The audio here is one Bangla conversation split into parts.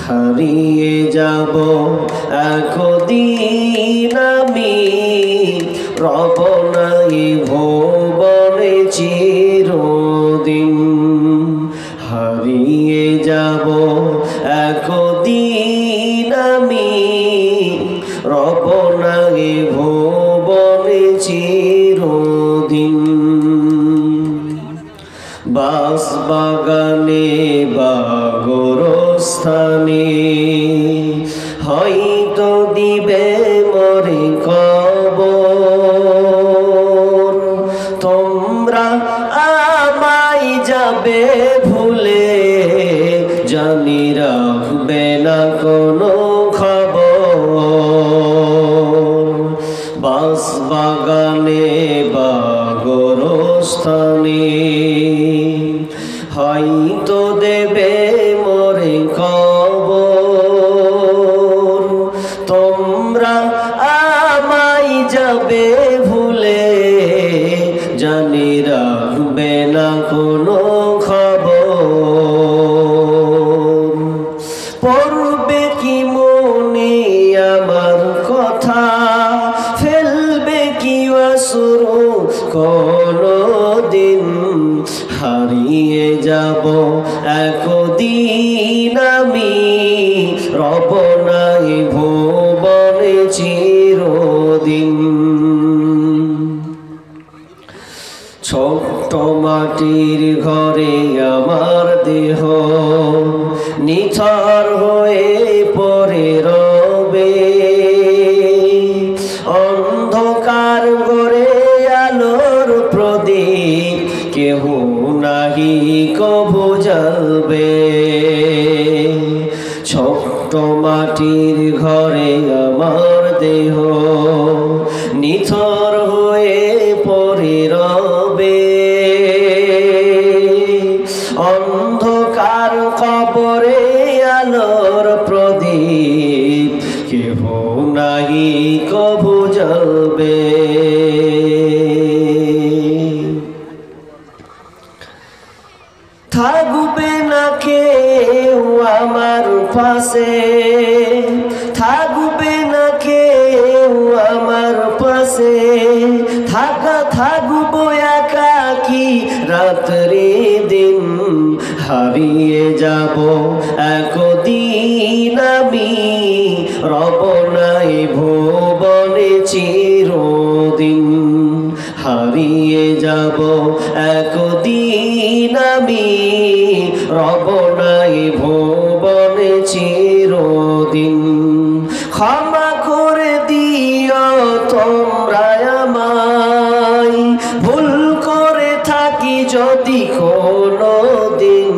হারিয়ে যাব একদিন আমি, রব নাই ভুবনে চিরদিন। হারিয়ে যাব একদিন আমি, রব নাই ভুবনে চিরদিন। বাঁশবাগানে বা গোরস্থানে হয়তো দিবে মরে কবর। তোমরা আমায় যাবে ভুলে, জানি রাখবে না কোনো খবর। বাঁশবাগানে বা গোরস্থানে হয়তো দেবে মরে কবর। তোমরা আমায় যাবে ভুলে, জানি রাখবে না কোনো খবর। পড়বে কি মনে আমার কথা, ফেলবে কি অশ্রু কোনদিন। হারিয়ে যাব একদিন আমি, রব নাই ভুবনে চিরদিন। ছোট্ট মাটির ঘরে আমার দেহ নিথর হয়ে পড়ে রবে। অন্ধকার ঘরে আলোর প্রদীপ কেহ নাহি কভু জ্বলবে। ছোট্ট মাটির ঘরে আমার দেহ নিথর হয়ে পড়ে রবে। অন্ধকার কবরে আলোর প্রদীপ কেহ নাহি কভু জ্বলবে। থাকবে না কেউ আমার পাশে, থাকবে না কেউ আমার পাশে। থাকবো একাকী রাত্রি দিন। হারিয়ে যাব একদিন আমি, রব নাই ভুবনে চিরদিন। হারিয়ে যাব একদিন আমি, রব নাই ভুবনে চিরদিন। ক্ষমা করে দিও তোমরা আমায়, ভুল করে থাকি যদি কোনো দিন।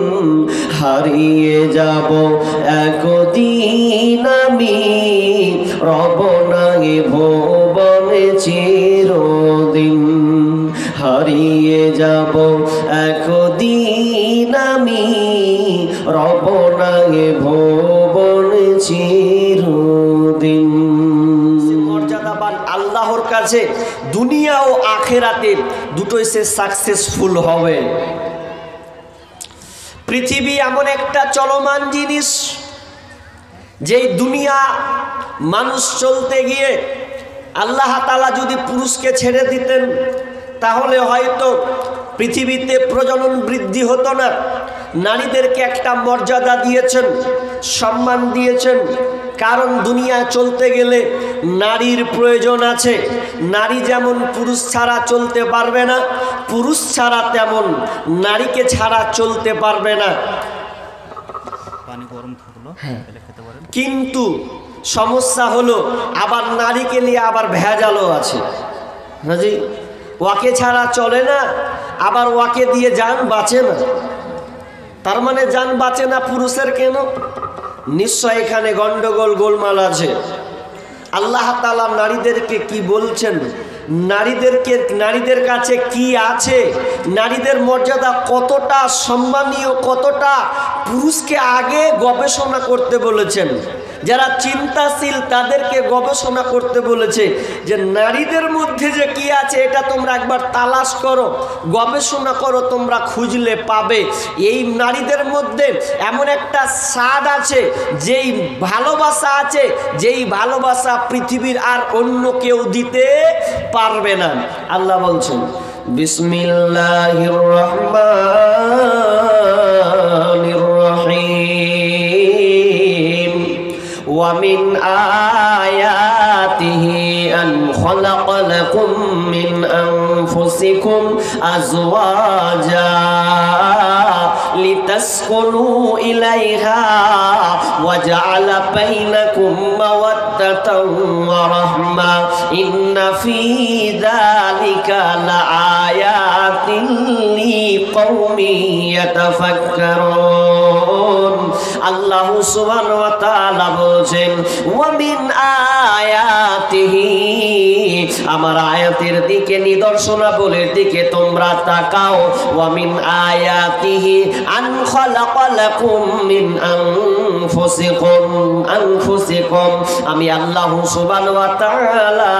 হারিয়ে যাব একদিন আমি, রব নাই ভুবনে চিরদিন। হারিয়ে যাব একদিন আমি, রব নাই ভুবনে চিরদিন। মর্যাদাবান আল্লাহর কাছে দুনিয়া ও আখেরাতে দুটোই সে সাকসেসফুল হবে। পৃথিবী এমন একটা চলমান জিনিস, যেই দুনিয়া মানুষ চলতে গিয়ে আল্লাহ তাআলা যদি পুরুষকে ছেড়ে দিতেন, তাহলে হয়তো পৃথিবীতে প্রজনন বৃদ্ধি হতো না। নারীদেরকে একটা মর্যাদা দিয়েছেন, সম্মান দিয়েছেন, কারণ দুনিয়া চলতে গেলে নারীর প্রয়োজন আছে। নারী যেমন পুরুষ ছাড়া চলতে পারবে না, পুরুষ ছাড়া তেমন নারীকে ছাড়া চলতে পারবে না। কিন্তু সমস্যা হলো আবার নারীকে নিয়ে আবার ভেজালও আছে। হাজি ওয়াকে ছাড়া চলে না, আবার ওয়াকে দিয়ে জান বাঁচে না। তার মানে জান বাঁচে না পুরুষের কেন? নিশ্চয় এখানে গন্ডগোল গোলমাল আছে। আল্লাহ তাআলা নারীদেরকে কি বলছেন? নারীদের কাছে কি আছে, নারীদের মর্যাদা কতটা সম্মানীয়, কতটা, পুরুষকে আগে গবেষণা করতে বলেছেন। যারা চিন্তাশীল তাদেরকে গবেষণা করতে বলেছে যে নারীদের মধ্যে যে কি আছে এটা তোমরা একবার তালাশ করো, গবেষণা করো, তোমরা খুঁজলে পাবে। এই নারীদের মধ্যে এমন একটা স্বাদ আছে, যেই ভালোবাসা আছে, যেই ভালোবাসা পৃথিবীর আর অন্য কেউ দিতে পারবে না। আল্লাহ বলছেন বিসমিল্লাহির রহমানির রহিম ومن آياته أن خلق لكم من أنفسكم أزواجا لتسكنوا إليها وجعل بينكم مودة ورحمة إن في ذلك لآيات لقوم يتفكرون الله سبحانه وتعالى বলছেন ওয়ামিন আয়াতিহি, আমার আয়াতের দিকে, নিদর্শনাবলীর দিকে তোমরা তাকাও। ওয়ামিন আয়াতিহি আন খালাকা লাকুম মিন আনফুসিকুম, আমি আল্লাহ সুবহানাহু ওয়া তাআলা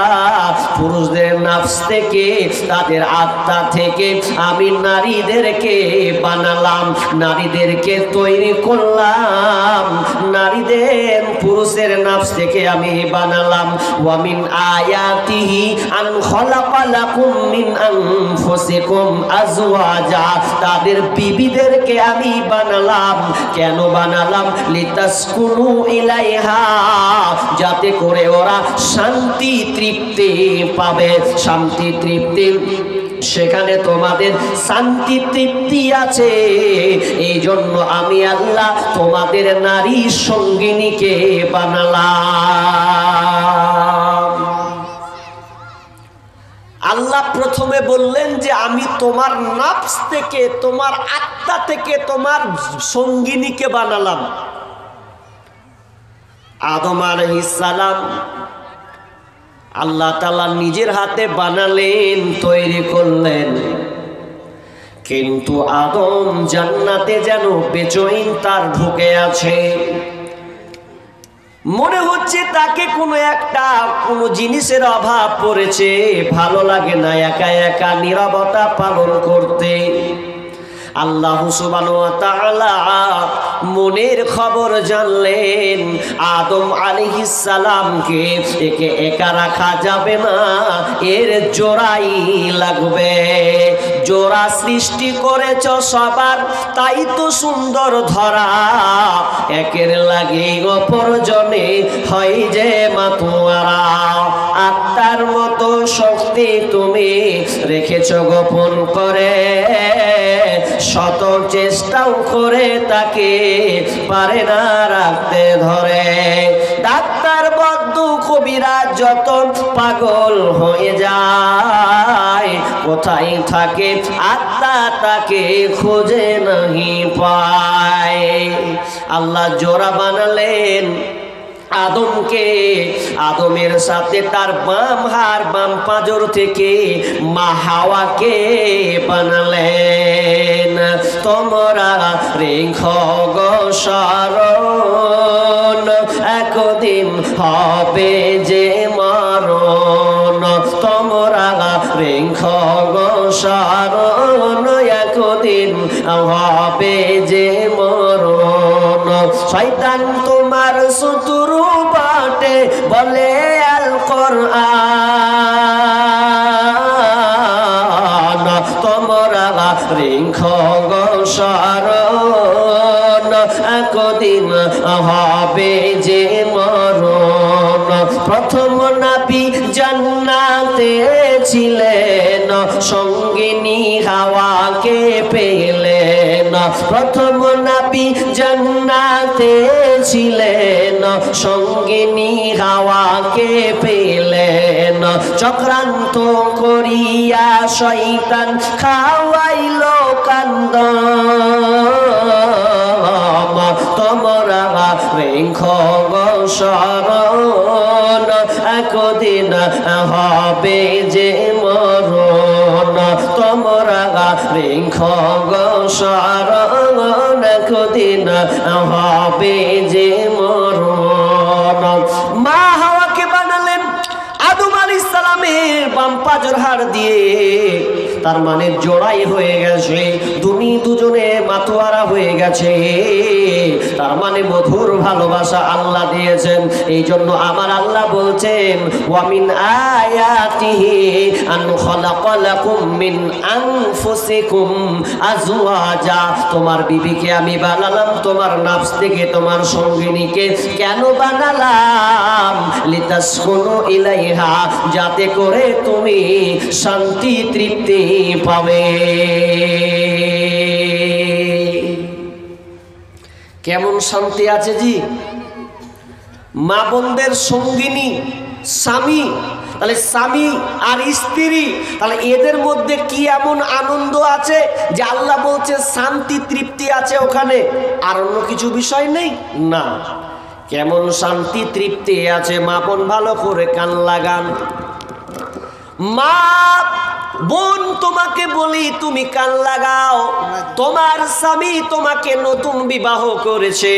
পুরুষদের নফস থেকে, তাদের আত্মা থেকে আমি নারীদেরকে বানালাম, নারীদেরকে তৈরি করলাম, নারীদের পুরুষের নফস থেকে আমি বানালাম। ওয়ামিন আয়াতিহি আন খালাকা লাকুম মিন আনফুসিকুম আজওয়াজা, তাদের বিবিদেরকে আমি বানালাম। কেন বানালাম? লিতাসকুনু ইলাইহা, যাতে করে ওরা শান্তি তৃপ্তি পাবে, শান্তি তৃপ্তি, সেখানে তোমাদের শান্তি তৃপ্তি আছে। এই জন্য আমি আল্লাহ তোমাদের নারী সঙ্গিনীকে বানালাম। আল্লাহ প্রথমে বললেন যে আমি তোমার নফস থেকে, তোমার আত্মা থেকে তোমার সঙ্গিনীকে বানালাম। আদম আলাইহিস সালাম আল্লাহ তাআলা নিজের হাতে বানালেন, তৈরি করলেন, কিন্তু আদম জান্নাতে যেন বেচৈন তার ঢুকে আছে। মনে হচ্ছে তাকে কোনো জিনিসের অভাব পড়েছে, ভালো লাগে না একা একা নীরবতা পালন করতে। আল্লাহ সুবহানাহু ওয়া তাআলা মনের খবর জানলেন। আদম আলাইহিস সালামকে একে একা রাখা যাবে না, এর জোড়াই লাগবে। জোড়া সৃষ্টি করেছ সবার, তাই তো সুন্দর ধরা, একের লাগে অপরজনে হয় যে মাতোয়ারা। আত্মার মতো শক্তি তুমি রেখেছ গোপন করে, শত চেষ্টাও করে তাকে পারে না রাখতে ধরে। ডাক্তার বদ্ধ কবিরাজ যত পাগল হয়ে যায়, কোথায় থাকে আত্মা তাকে খুঁজে নাহি পায়। আল্লাহ জোড়া বানালেন আদমকে, আদমের সাথে তার বাম হাড় বাম পাঁজর থেকে মা হাওয়াকে বানালেন। তোমরা রেখো গো শরণ, একদিন হবে যে মরণ। তোমরা রেখো গো শরণ, একদিন হবে যে মরণ। শয়তান তোমার শত্রু বাটে বলে আল কোরআন, তোমরা রেখো গো শরণ, একদিন হবে যে মরণ। প্রথম নবী জান্নাতে ছিলেন, সঙ্গিনী হাওয়াকে পেলেন। প্রথম নবী জান্নাতে ছিলেন, সঙ্গিনী হাওয়াকে পেলেন। চক্রান্ত করিয়া শয়তান খাওয়াইল কান্দ, তোমরা রেখো গো শরণ, একদিন হবে যে মরণ। তোমরা রেখো গো শরণ, একদিন হবে যে মরণ। মা হাওয়াকে বানালেন আদম আলাইহিস সালামের বাম পাজর হাড় দিয়ে, তার মানে জোড়াই হয়ে গেছে, দুজনে মাতোয়ারা হয়ে গেছে, তার মানে মধুর ভালোবাসা আল্লাহ দিয়েছেন। এই জন্য আমার আল্লাহ বলছেন ওয়ামিন আয়াতিহি আন খালাকা লাকুম মিন আনফুসিকুম আজওয়াজা, তোমার বিবিকে আমি বানালাম তোমার নফস থেকে, তোমার সঙ্গিনীকে কেন বানালাম? লিতাসকুনু ইলাইহা, যাতে করে তুমি শান্তি তৃপ্তি পাবে। কেমন শান্তি আছে জি? মা বোনদের সঙ্গিনী স্বামী, তাহলে স্বামী আর স্ত্রী, তাহলে এদের মধ্যে কি এমন আনন্দ আছে যে আল্লাহ বলছে শান্তি তৃপ্তি আছে ওখানে, আর অন্য কিছু বিষয় নেই? না, কেমন শান্তি তৃপ্তি আছে। মা বোন ভালো করে কান লাগান। মা বোন তোমাকে বলি, তুমি কান লাগাও, তোমার স্বামী তোমাকে নতুন বিবাহ করেছে,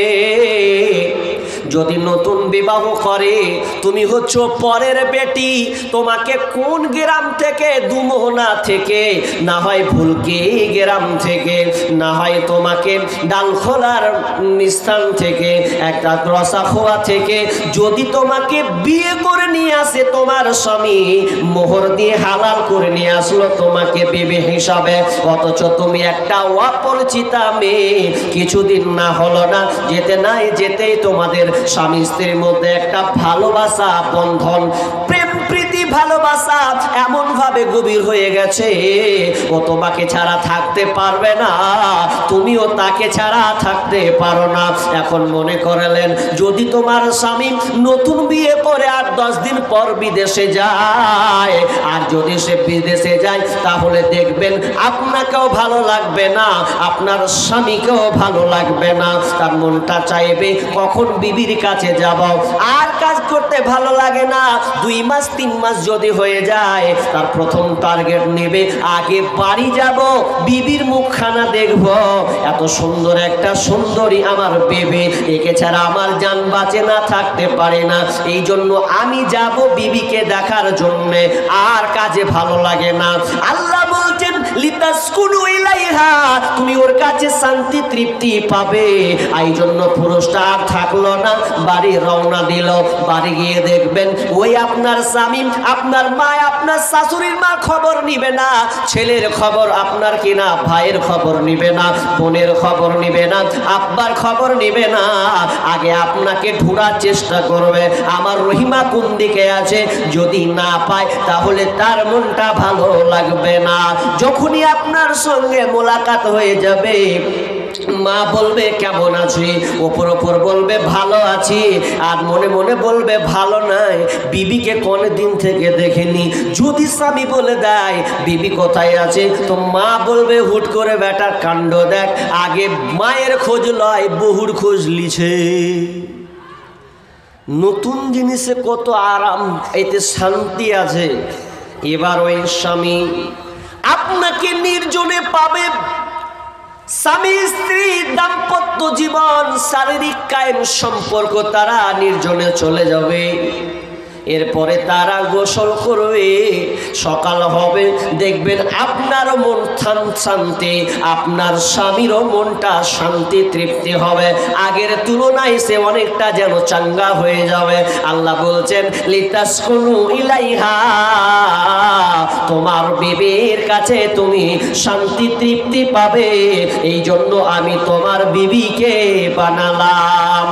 যদি নতুন বিবাহ করে, তুমি হচ্ছ পরের বেটি, তোমাকে কোন গ্রাম থেকে, দুমোহনা থেকে, না হয় ভুলকি গ্রাম থেকে, না হয় তোমাকে ডালখোলার স্থান থেকে, একটা রসাখোয়া থেকে, যদি তোমাকে বিয়ে করে নিয়ে আসে তোমার স্বামী, মোহর দিয়ে হালাল করে নিয়ে আসলো তোমাকে বিবি হিসাবে, অথচ তুমি একটা অপরিচিতা মেয়ে, কিছুদিন না হলো না, যেতে নাই যেতেই তোমাদের স্বামী স্ত্রীর মধ্যে একটা ভালোবাসা বন্ধন, প্রেম প্রীতি ভালোবাসা এমন ভাবে গভীর হয়ে গেছে, ও তোমাকে ছাড়া থাকতে পারবে না, তুমিও তাকে ছাড়া থাকতে পারো না। এখন মনে করলেন যদি তোমার স্বামী নতুন বিয়ে করে আর 10 দিন পর বিদেশে যায়, আর যদি সে বিদেশে যায়, তাহলে দেখবেন আপনাকেও ভালো লাগবে না, আপনার স্বামীকেও ভালো লাগবে না, তার মনটা চাইবে কখন বিবির কাছে যাব। আর কাজ করতে ভালো লাগে না, 2 মাস 3 মাস যদি হয়ে যায়, তার প্রথম টার্গেট নেবে আগে বাড়ি যাব, বিবির মুখখানা দেখব, এত সুন্দর একটা সুন্দরী আমার বেবি, একে ছাড়া আমার জান বাঁচে না, থাকতে পারে না, এই জন্য আমি যাব বিবিকে দেখার জন্য, আর কাজে ভালো লাগে না। আল্লাহ বলছেন লিতাসকুনু ইলাইহা, তুমি ওর কাছে শান্তি তৃপ্তি পাবে। এই জন্য পুরুষটা আর থাকলো না, বাড়ি রওনা দিল। বাড়ি গিয়ে দেখবেন ওই আপনার স্বামী, আপনার মা, আপনার শাশুড়ির মা খবর নিবে না, ছেলের খবর আপনার কিনা ভাইয়ের খবর নিবে না, বোনের খবর নিবে না, আব্বার খবর নিবে না, আগে আপনাকে ঢোঁড়ার চেষ্টা করবে আমার রহিমা কোন দিকে আছে, যদি না পায় তাহলে তার মনটা ভালো লাগবে না। যখনই আপনার সঙ্গে মোলাকাত হয়ে যাবে, মা বলবে কেমন আছি, ওপর ওপর বলবে ভালো আছি, আর মনে মনে বলবে ভালো নাই, বিবিকে কোন দিন থেকে দেখেনি। যদি স্বামী বলে দেয় বিবি কোথায় আছে, তো মা বলবে হুট করে বেটার কাণ্ড দেখ, আগে মায়ের খোঁজ লয়, বহুর খোঁজ লিছে। নতুন জিনিসে কত আরাম, এতে শান্তি আছে। এবার ওই স্বামী আপনাকে নির্জনে পাবে, স্বামী স্ত্রী দাম্পত্য জীবন, শারীরিক কায়েম সম্পর্ক তারা নির্জনে চলে যাবে। এরপরে তারা গোসল করবে, সকাল হবে, দেখবেন আপনার মন শান্তি, আপনার স্বামীরও মনটা শান্তি তৃপ্তি হবে, আগের তুলনায় সে অনেকটা যেন চাঙ্গা হয়ে যাবে। আল্লাহ বলছেন লিতাসকুনু ইলাইহা, তোমার বিবির কাছে তুমি শান্তি তৃপ্তি পাবে, এই জন্য আমি তোমার বিবিকে বানালাম।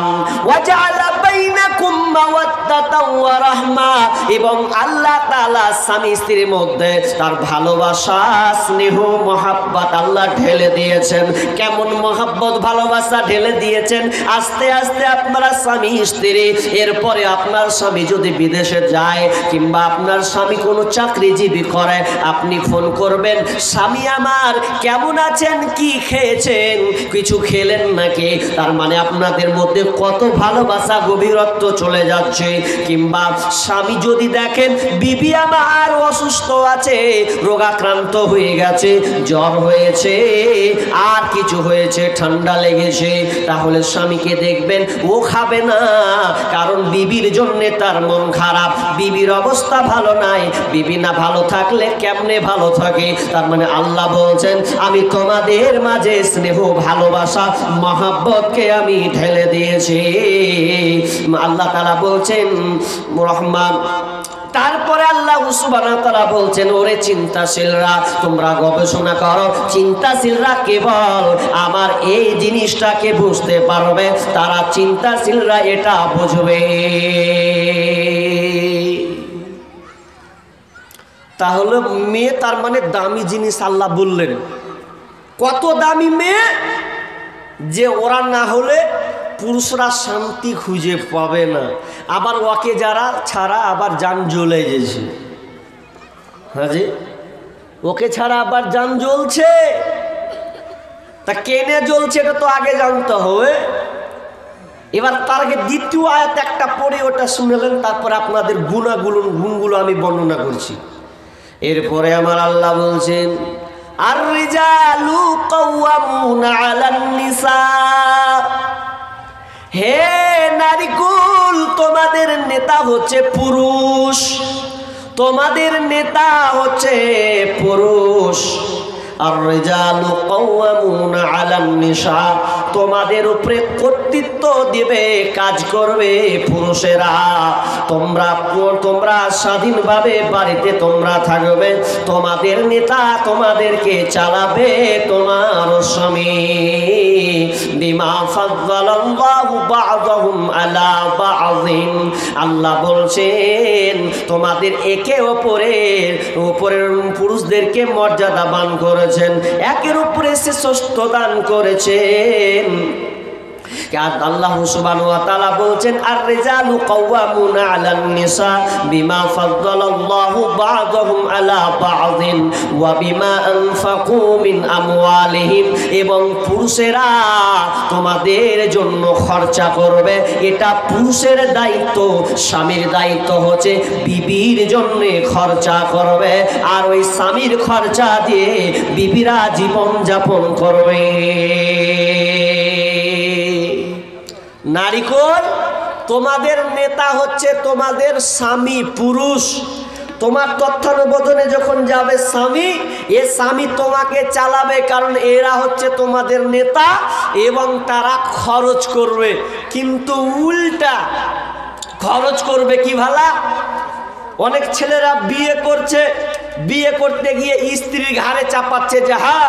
ওয়াজআলা বাইনাকুম মাওয়াদ্দাতাও ওয়া রাহমা, এবং আল্লাহ তাআলা স্বামী স্ত্রীর মধ্যে তার ভালোবাসা স্নেহ মহাব্বত আল্লাহ ঢেলে দিয়েছেন। কেমন মহাব্বত ভালোবাসা ঢেলে দিয়েছেন! আস্তে আস্তে আপনারা স্বামী স্ত্রী, এরপরে আপনার স্বামী যদি বিদেশে যায় কিংবা আপনার স্বামী কোনো চাকরিজীবী করে, আপনি ফোন করবেন, স্বামী আমার কেমন আছেন, কি খেয়েছেন, কিছু খেলেন নাকি? তার মানে আপনাদের মধ্যে কত ভালোবাসা গভীরত্ব চলে যাচ্ছে। কিংবা স্বামী যদি দেখেন বিবি আমার অসুস্থ আছে, রোগাক্রান্ত হয়ে গেছে, জ্বর হয়েছে, আর কিছু হয়েছে, ঠান্ডা লেগেছে, তাহলে স্বামীকে দেখবেন ও খাবে না, কারণ বিবির জন্যে তার মন খারাপ, বিবির অবস্থা ভালো নাই। বিবি না ভালো থাকলে কেমনে ভালো থাকে? তার মানে আল্লাহ বলছেন আমি তোমাদের মাঝে স্নেহ ভালোবাসা মহাব্বতকে আমি ঢেলে দিয়েছি। আল্লাহ তাআলা বলছেন রহমান। তারপরে আল্লাহ সুবহানাহু ওয়া তাআলা বলছেন ওরে চিন্তাশীলরা, তোমরা গবেষণা করো, চিন্তাশীলরা কেবল আমার এই জিনিসটাকে বুঝতে পারবে, তারা চিন্তাশীলরা এটা বুঝবে। তাহলে মেয়ে তার মানে দামি জিনিস আল্লাহ বললেন। কত দামি মেয়ে যে ওরা না হলে পুরুষরা শান্তি খুঁজে পাবে না। আবার ওকে যারা ছাড়া আবার জান জ্বলে গেছে। হ্যাঁ জি, ওকে ছাড়া আবার জান জ্বলছে। তা কেনে জ্বলছে এটা তো আগে জানতে হবে। এবার তার আগে দ্বিতীয় আয়াত একটা পড়ে ওটা শুনলেন, তারপর আপনাদের গুণগুলো আমি বর্ণনা করছি। এরপরে আমার আল্লাহ বলছেন আর রিজালু কাওয়ামুনা আলান নিসা, হে নারীকুল তোমাদের নেতা হচ্ছে পুরুষ, তোমাদের নেতা হচ্ছে পুরুষ। আর রিজালু কাওয়ামুনা আলান নিসা, তোমাদের উপরে কর্তৃত্ব দিবে, কাজ করবে পুরুষেরা। তোমরা স্বাধীনভাবে বাড়িতে তোমরা থাকবে, তোমাদের নেতা তোমাদেরকে চালাবে তোমার স্বামী। বিমা ফাদ্দালাল্লাহু বা'দাহুম আলা বা'দিন, আল্লাহ বলছেন তোমাদের একে অপরের পুরুষদেরকে মর্যাদাবান করেছেন, একের উপরে শ্রেষ্ঠ দান করেছেন। আল্লাহ সুবহানাহু ওয়া তাআলা বলছেন আর রিজালু কাওয়ামুনা আলান নিসা বিমা ফাদ্দালাল্লাহু বা'দাহুম আলা বা'দিন ওয়া বিমা আনফাকু মিন আমওয়ালিহিম, এবং পুরুষেরা তোমাদের জন্য খরচা করবে। এটা পুরুষের দায়িত্ব, স্বামীর দায়িত্ব হচ্ছে বিবির জন্য খরচা করবে, আর ওই স্বামীর খরচা দিয়ে বিবিরা জীবন যাপন করবে। নারীকুল তোমাদের নেতা হচ্ছে তোমাদের স্বামী পুরুষ। তোমার তত্ত্বাবধানে যখন যাবে স্বামী, এ স্বামী তোমাকে চালাবে, কারণ এরা হচ্ছে তোমাদের নেতা এবং তারা খরচ করবে। কিন্তু উল্টা খরচ করবে কি ভালা? অনেক ছেলেরা বিয়ে করছে, বিয়ে করতে গিয়ে স্ত্রীর ঘাড়ে চাপাচ্ছে যে হ্যাঁ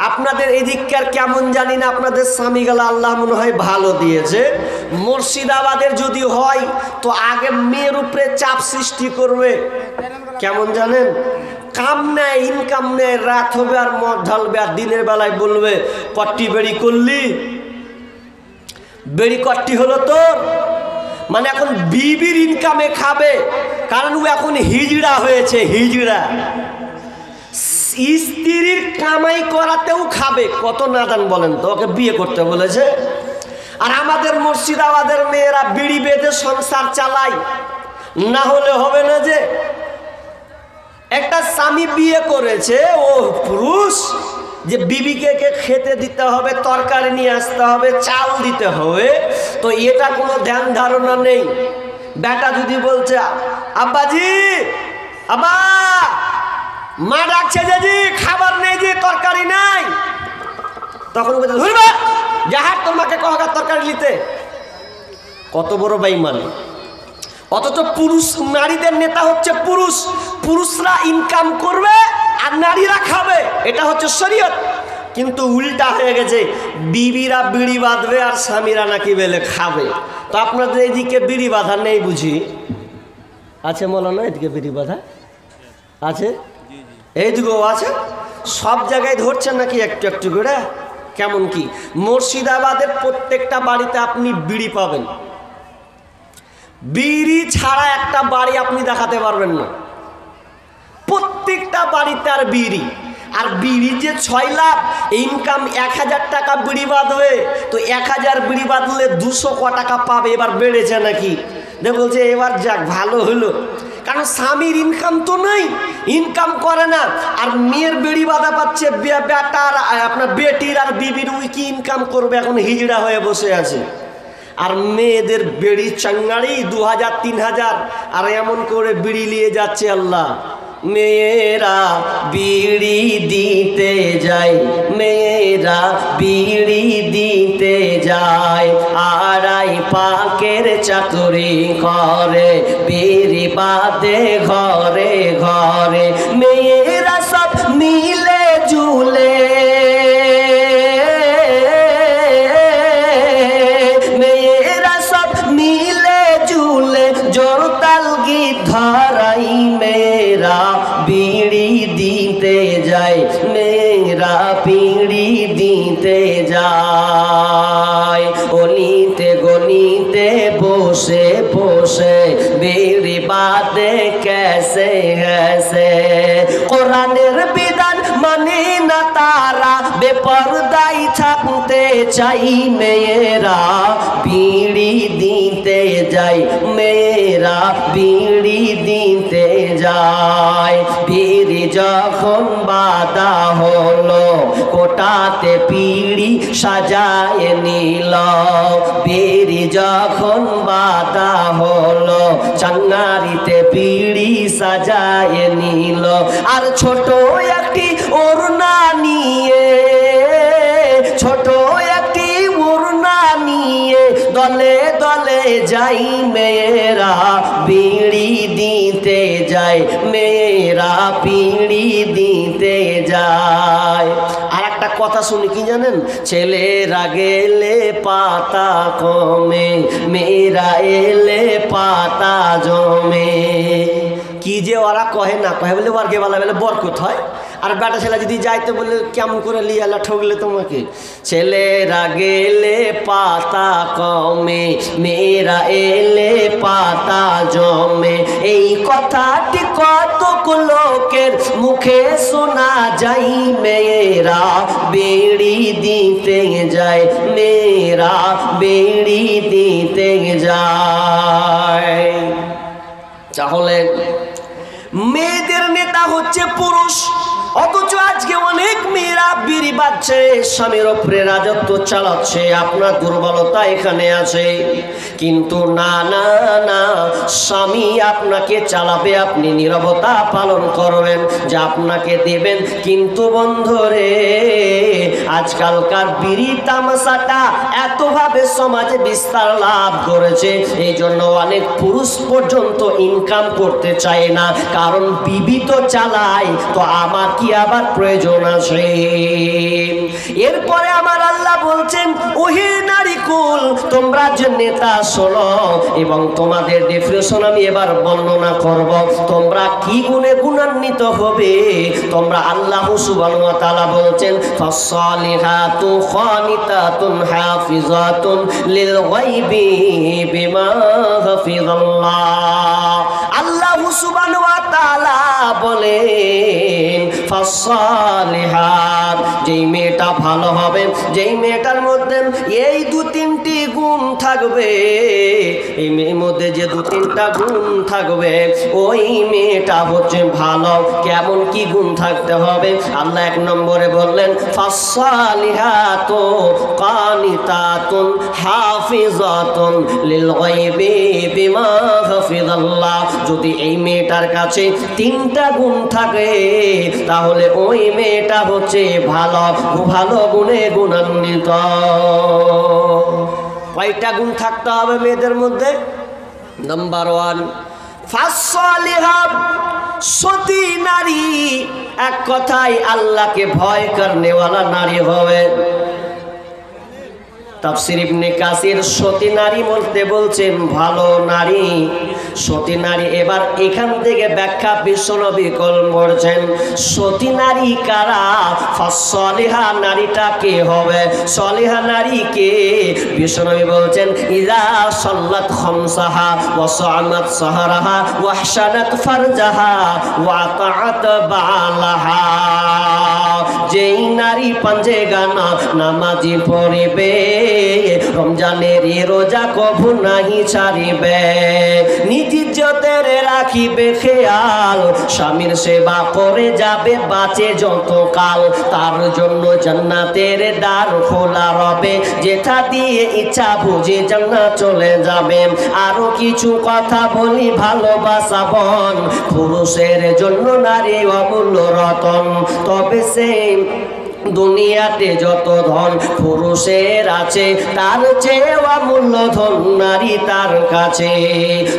আপনাদের এদিককার কেমন জানি না, আপনাদের স্বামীগুলো আল্লাহ মনে হয় ভালো দিয়েছে। মুর্শিদাবাদের যদি হয় তো আগে মেয়ের উপরে চাপ সৃষ্টি করবে। কেমন জানেন? কাম নেয়, ইনকাম নেয়, রাত হবে আর মদ ঢালবে, আর দিনের বেলায় বলবে কট্টি বেড়ি করলি, বেড়ি কট্টি হলো তোর। মানে এখন বিবির ইনকামে খাবে, কারণ ও এখন হিজড়া হয়েছে, হিজড়া। স্ত্রীর কামাই করাতেও খাবে। কত নাদান বলেন তো, ওকে বিয়ে করতে বলেছে। আর আমাদের মুর্শিদাবাদের মেয়েরা বিড়ি বেঁধে সংসার চালায়, না হলে হবে না। যে একটা স্বামী বিয়ে করেছে, ও পুরুষ, যে বিবিকে খেতে দিতে হবে, তরকারি নিয়ে আসতে হবে, চাল দিতে হবে, তো এটা কোনো ধ্যান ধারণা নেই। বেটা যদি বলছে আব্বাজি, আব্বা মা ডাকছে যে খাবার নেই, যে তরকারি নাই, তখন বলছে ধরবা যাহার তোমাকে কহা তরকারি নিতে। কত বড় বেঈমান! অথচ পুরুষ, নারীদের নেতা হচ্ছে পুরুষ, পুরুষরা ইনকাম করবে আর নারীরা খাবে, এটা হচ্ছে শরীয়ত। কিন্তু উল্টা হয়ে গেছে, বিবিরা বিড়ি বাঁধবে আর স্বামীরা নাকি বেলে খাবে। তো আপনাদের এইদিকে বিড়ি বাঁধা নেই বুঝি? আছে মৌলানা, এদিকে বিড়ি বাঁধা আছে, এইদিকেও আছে, সব জায়গায় ধরছেন নাকি একটু একটু করে? কেমন কি? মুর্শিদাবাদের প্রত্যেকটা বাড়িতে আপনি বিড়ি পাবেন, বিড়ি ছাড়া একটা বাড়ি আপনি দেখাতে পারবেন না, প্রত্যেকটা বাড়িতে আর বিড়ি। আর বিড়ি যে 6 লাখ ইনকাম, 1000 টাকা বিড়ি বাঁধবে, তো 1000 বিড়ি বাঁধলে 200 ক টাকা পাবে। এবার বেড়েছে নাকি? বলছে এবার যাক ভালো হলো, কারণ স্বামীর ইনকাম তো নেই, ইনকাম করে না, আর মেয়ের বিড়ি বাঁধা পাচ্ছে, বেটার আপনার বেটির আর বিবির উই কি ইনকাম করবে, এখন হিজড়া হয়ে বসে আছে। আর মেয়েদের বিড়ি চাঙ্গাড়ি 2000 3000, আর এমন করে বিড়ি নিয়ে যাচ্ছে। আল্লাহ, মেয়েরা বিড়ি দিতে যায়, মেয়েরা বিড়ি দিতে যায়, আড়াই পাকের চাকরি করে, বিড়ি বাদে ঘরে ঘরে, মেয়েরা সব মিলে জুলে, মেয়েরা সব মিলে জুলে জোরতাল গীত ধরাই, মেয়েরা বিড়ি দিতে যায়, মেয়েরা বিড়ি দিতে যায়। অলিতে গলিতে বসে বসে বিড়ি বাদে কেসে হেসে, কোরআনের বিধান মানে না তারা, বেপরদাই থাকতে চাই, মেয়েরা বিড়ি দিতে যায়, মেয়েরা বিড়ি দিতে যায়। বিড়ি যখন বাঁধা হলো, কোটাতে পিড়ি সাজায় নিল, বিড়ি যখন বাঁধা হলো, চাঙ্গারিতে পিড়ি সাজায় নিল, আর ছোট একটি ওড়না নিয়ে, ছোট একটি ওড়না নিয়ে দলে দলে যাই, মেয়েরা বিড়ি দিতে যায়, মেয়েরা বিড়ি দিতে যায়। আর একটা কথা শুনি কি জানেন? ছেলেরা গেলে পাতা কমে, মেয়েরা এলে পাতা জমে। কি যে ওরা কহে না কহে বলে ওর গেবালা বলে বরকত হয়, আর বেটা ছেলে যদি যাইতে বলে কেমন করে লিয়ালা ঠকলে তোমাকে। ছেলেরা গেলে পাতা কমে, মেয়েরা এলে পাতা জমে, এই কথাটি কত লোকের মুখে শোনা যায়, মেয়েরা বিড়ি দিতে যায়, মেয়েরা বিড়ি দিতে যায়। তাহলে মেয়েদের নেতা হচ্ছে পুরুষ, অথচ আজকে অনেক মেয়েরা বিড়ি বাজছে, স্বামীর ওপরে রাজত্ব চালাচ্ছে। আপনার দুর্বলতা এখানে আছে, কিন্তু না না না, স্বামী আপনাকে চালাবে, আপনি নীরবতা পালন করবেন, যা আপনাকে দেবেন। কিন্তু বন্ধুরে, আজকালকার বিড়ি তামাশাটা এতভাবে সমাজে বিস্তার লাভ করেছে, এই জন্য অনেক পুরুষ পর্যন্ত ইনকাম করতে চায় না, কারণ বিবি তো চালায়, তো আমার কি আবার প্রয়োজন আছে? এরপরে আমার আল্লাহ বলছেন, ওহে নারীকুল, তোমরা যে নেতা শোনো, এবং তোমাদের ডেফিনেশন আমি এবার বর্ণনা করব, তোমরা কি গুণে গুণান্বিত হবে। তোমরা আল্লাহ সুবহানাহু ওয়া তাআলা বলছেন, ফাসসালিহাতু খানিতাতুন হাফিজাতুন লিল গায়বি বিমা হাফিজাল্লাহ। আল্লাহ সুবহানাহু ওয়া তাআলা বলেন, ফাসসালিহাত, যেই মেয়েটা ভালো হবে, যেই মেয়েটার মধ্যে এই 2-3টি গুণ থাকবে, এই মেয়ের মধ্যে যে 2-3টা গুণ থাকবে, ওই মেয়েটা হচ্ছে ভালো। কেমন কি গুণ থাকতে হবে? আল্লাহ 1 নম্বরে বললেন, ফাসসালিহাতু কানিতাতুন হাফিজাতুন লিল গায়বি বিমা হাফিজাল্লাহ। যদি এই মেয়েটার কাছে 3টা গুণ থাকে, তাহলে ওই মেয়েটা হচ্ছে ভালো, ভালো গুণে গুণান্বিত। কয়টা গুণ থাকতে হবে মেয়েদের মধ্যে? নাম্বার 1, ফাসসালিহাত, সতী নারী, এক কথায় আল্লাহকে ভয় করনেওয়ালা নারী হবে। তাফসীর ইবনে কাসির সতী নারী বলতে বলছেন ভালো নারী, সতী নারী। এবার এখান থেকে ব্যাখ্যা বিশ্বনবী করছেন সতী নারী কারা, ফাসলিহা নারীটা কে হবে, সলিহা নারী কে? বিশ্বনবী বলছেন ইযা সাল্লাত খামসাহা ওয়া সামাত সাহরাহা ওয়া আহসানাত ফারজাহা ওয়া আতাআত বালাহা। যেই নারী পাঁচে গানা নামাজি পড়িবে, রমজানের রোজা কভু নাহি ছাড়িবে, নিজ ইজ্জতের রাখিবে খেয়াল, স্বামীর সেবা করে যাবে বাঁচে যতকাল, তার জন্য জান্নাতের দ্বার খোলা রবে, যেথা দিয়ে ইচ্ছা বুঝে জান্নাত চলে যাবে। আরো কিছু কথা বলি ভালোবাসা বন, পুরুষের জন্য নারী অমূল্য রতন, তবে সে দুনিয়াতে যত ধন পুরুষের আছে তার চেয়ে অমূল্য ধন নারী তার কাছে,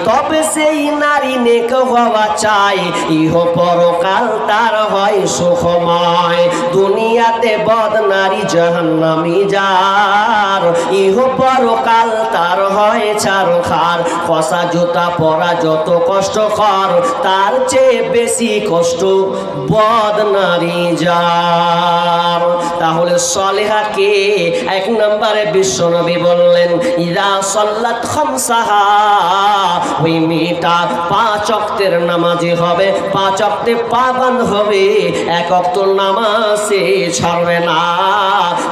তবে সেই নারী নেক হওয়া চাই, ইহ পরকাল তার হয় সুখময়। দুনিয়াতে বদ নারী জাহান্নামী যার, ইহ পরকাল তার হয় ছারখার। কষা জুতা পরা যত কষ্টকর, তার চেয়ে বেশি কষ্ট বদ নারী যার। তাহলে সলিহা কে? এক নম্বরে বিশ্বনবী বললেন ইযা সাল্লাত খামসাহা, ওই মেয়েটা 5 ওয়াক্তের নামাজি হবে, 5 ওয়াক্তে পাবন্দ হবে, 1 ওয়াক্ত নামাজে ছাড়বে না।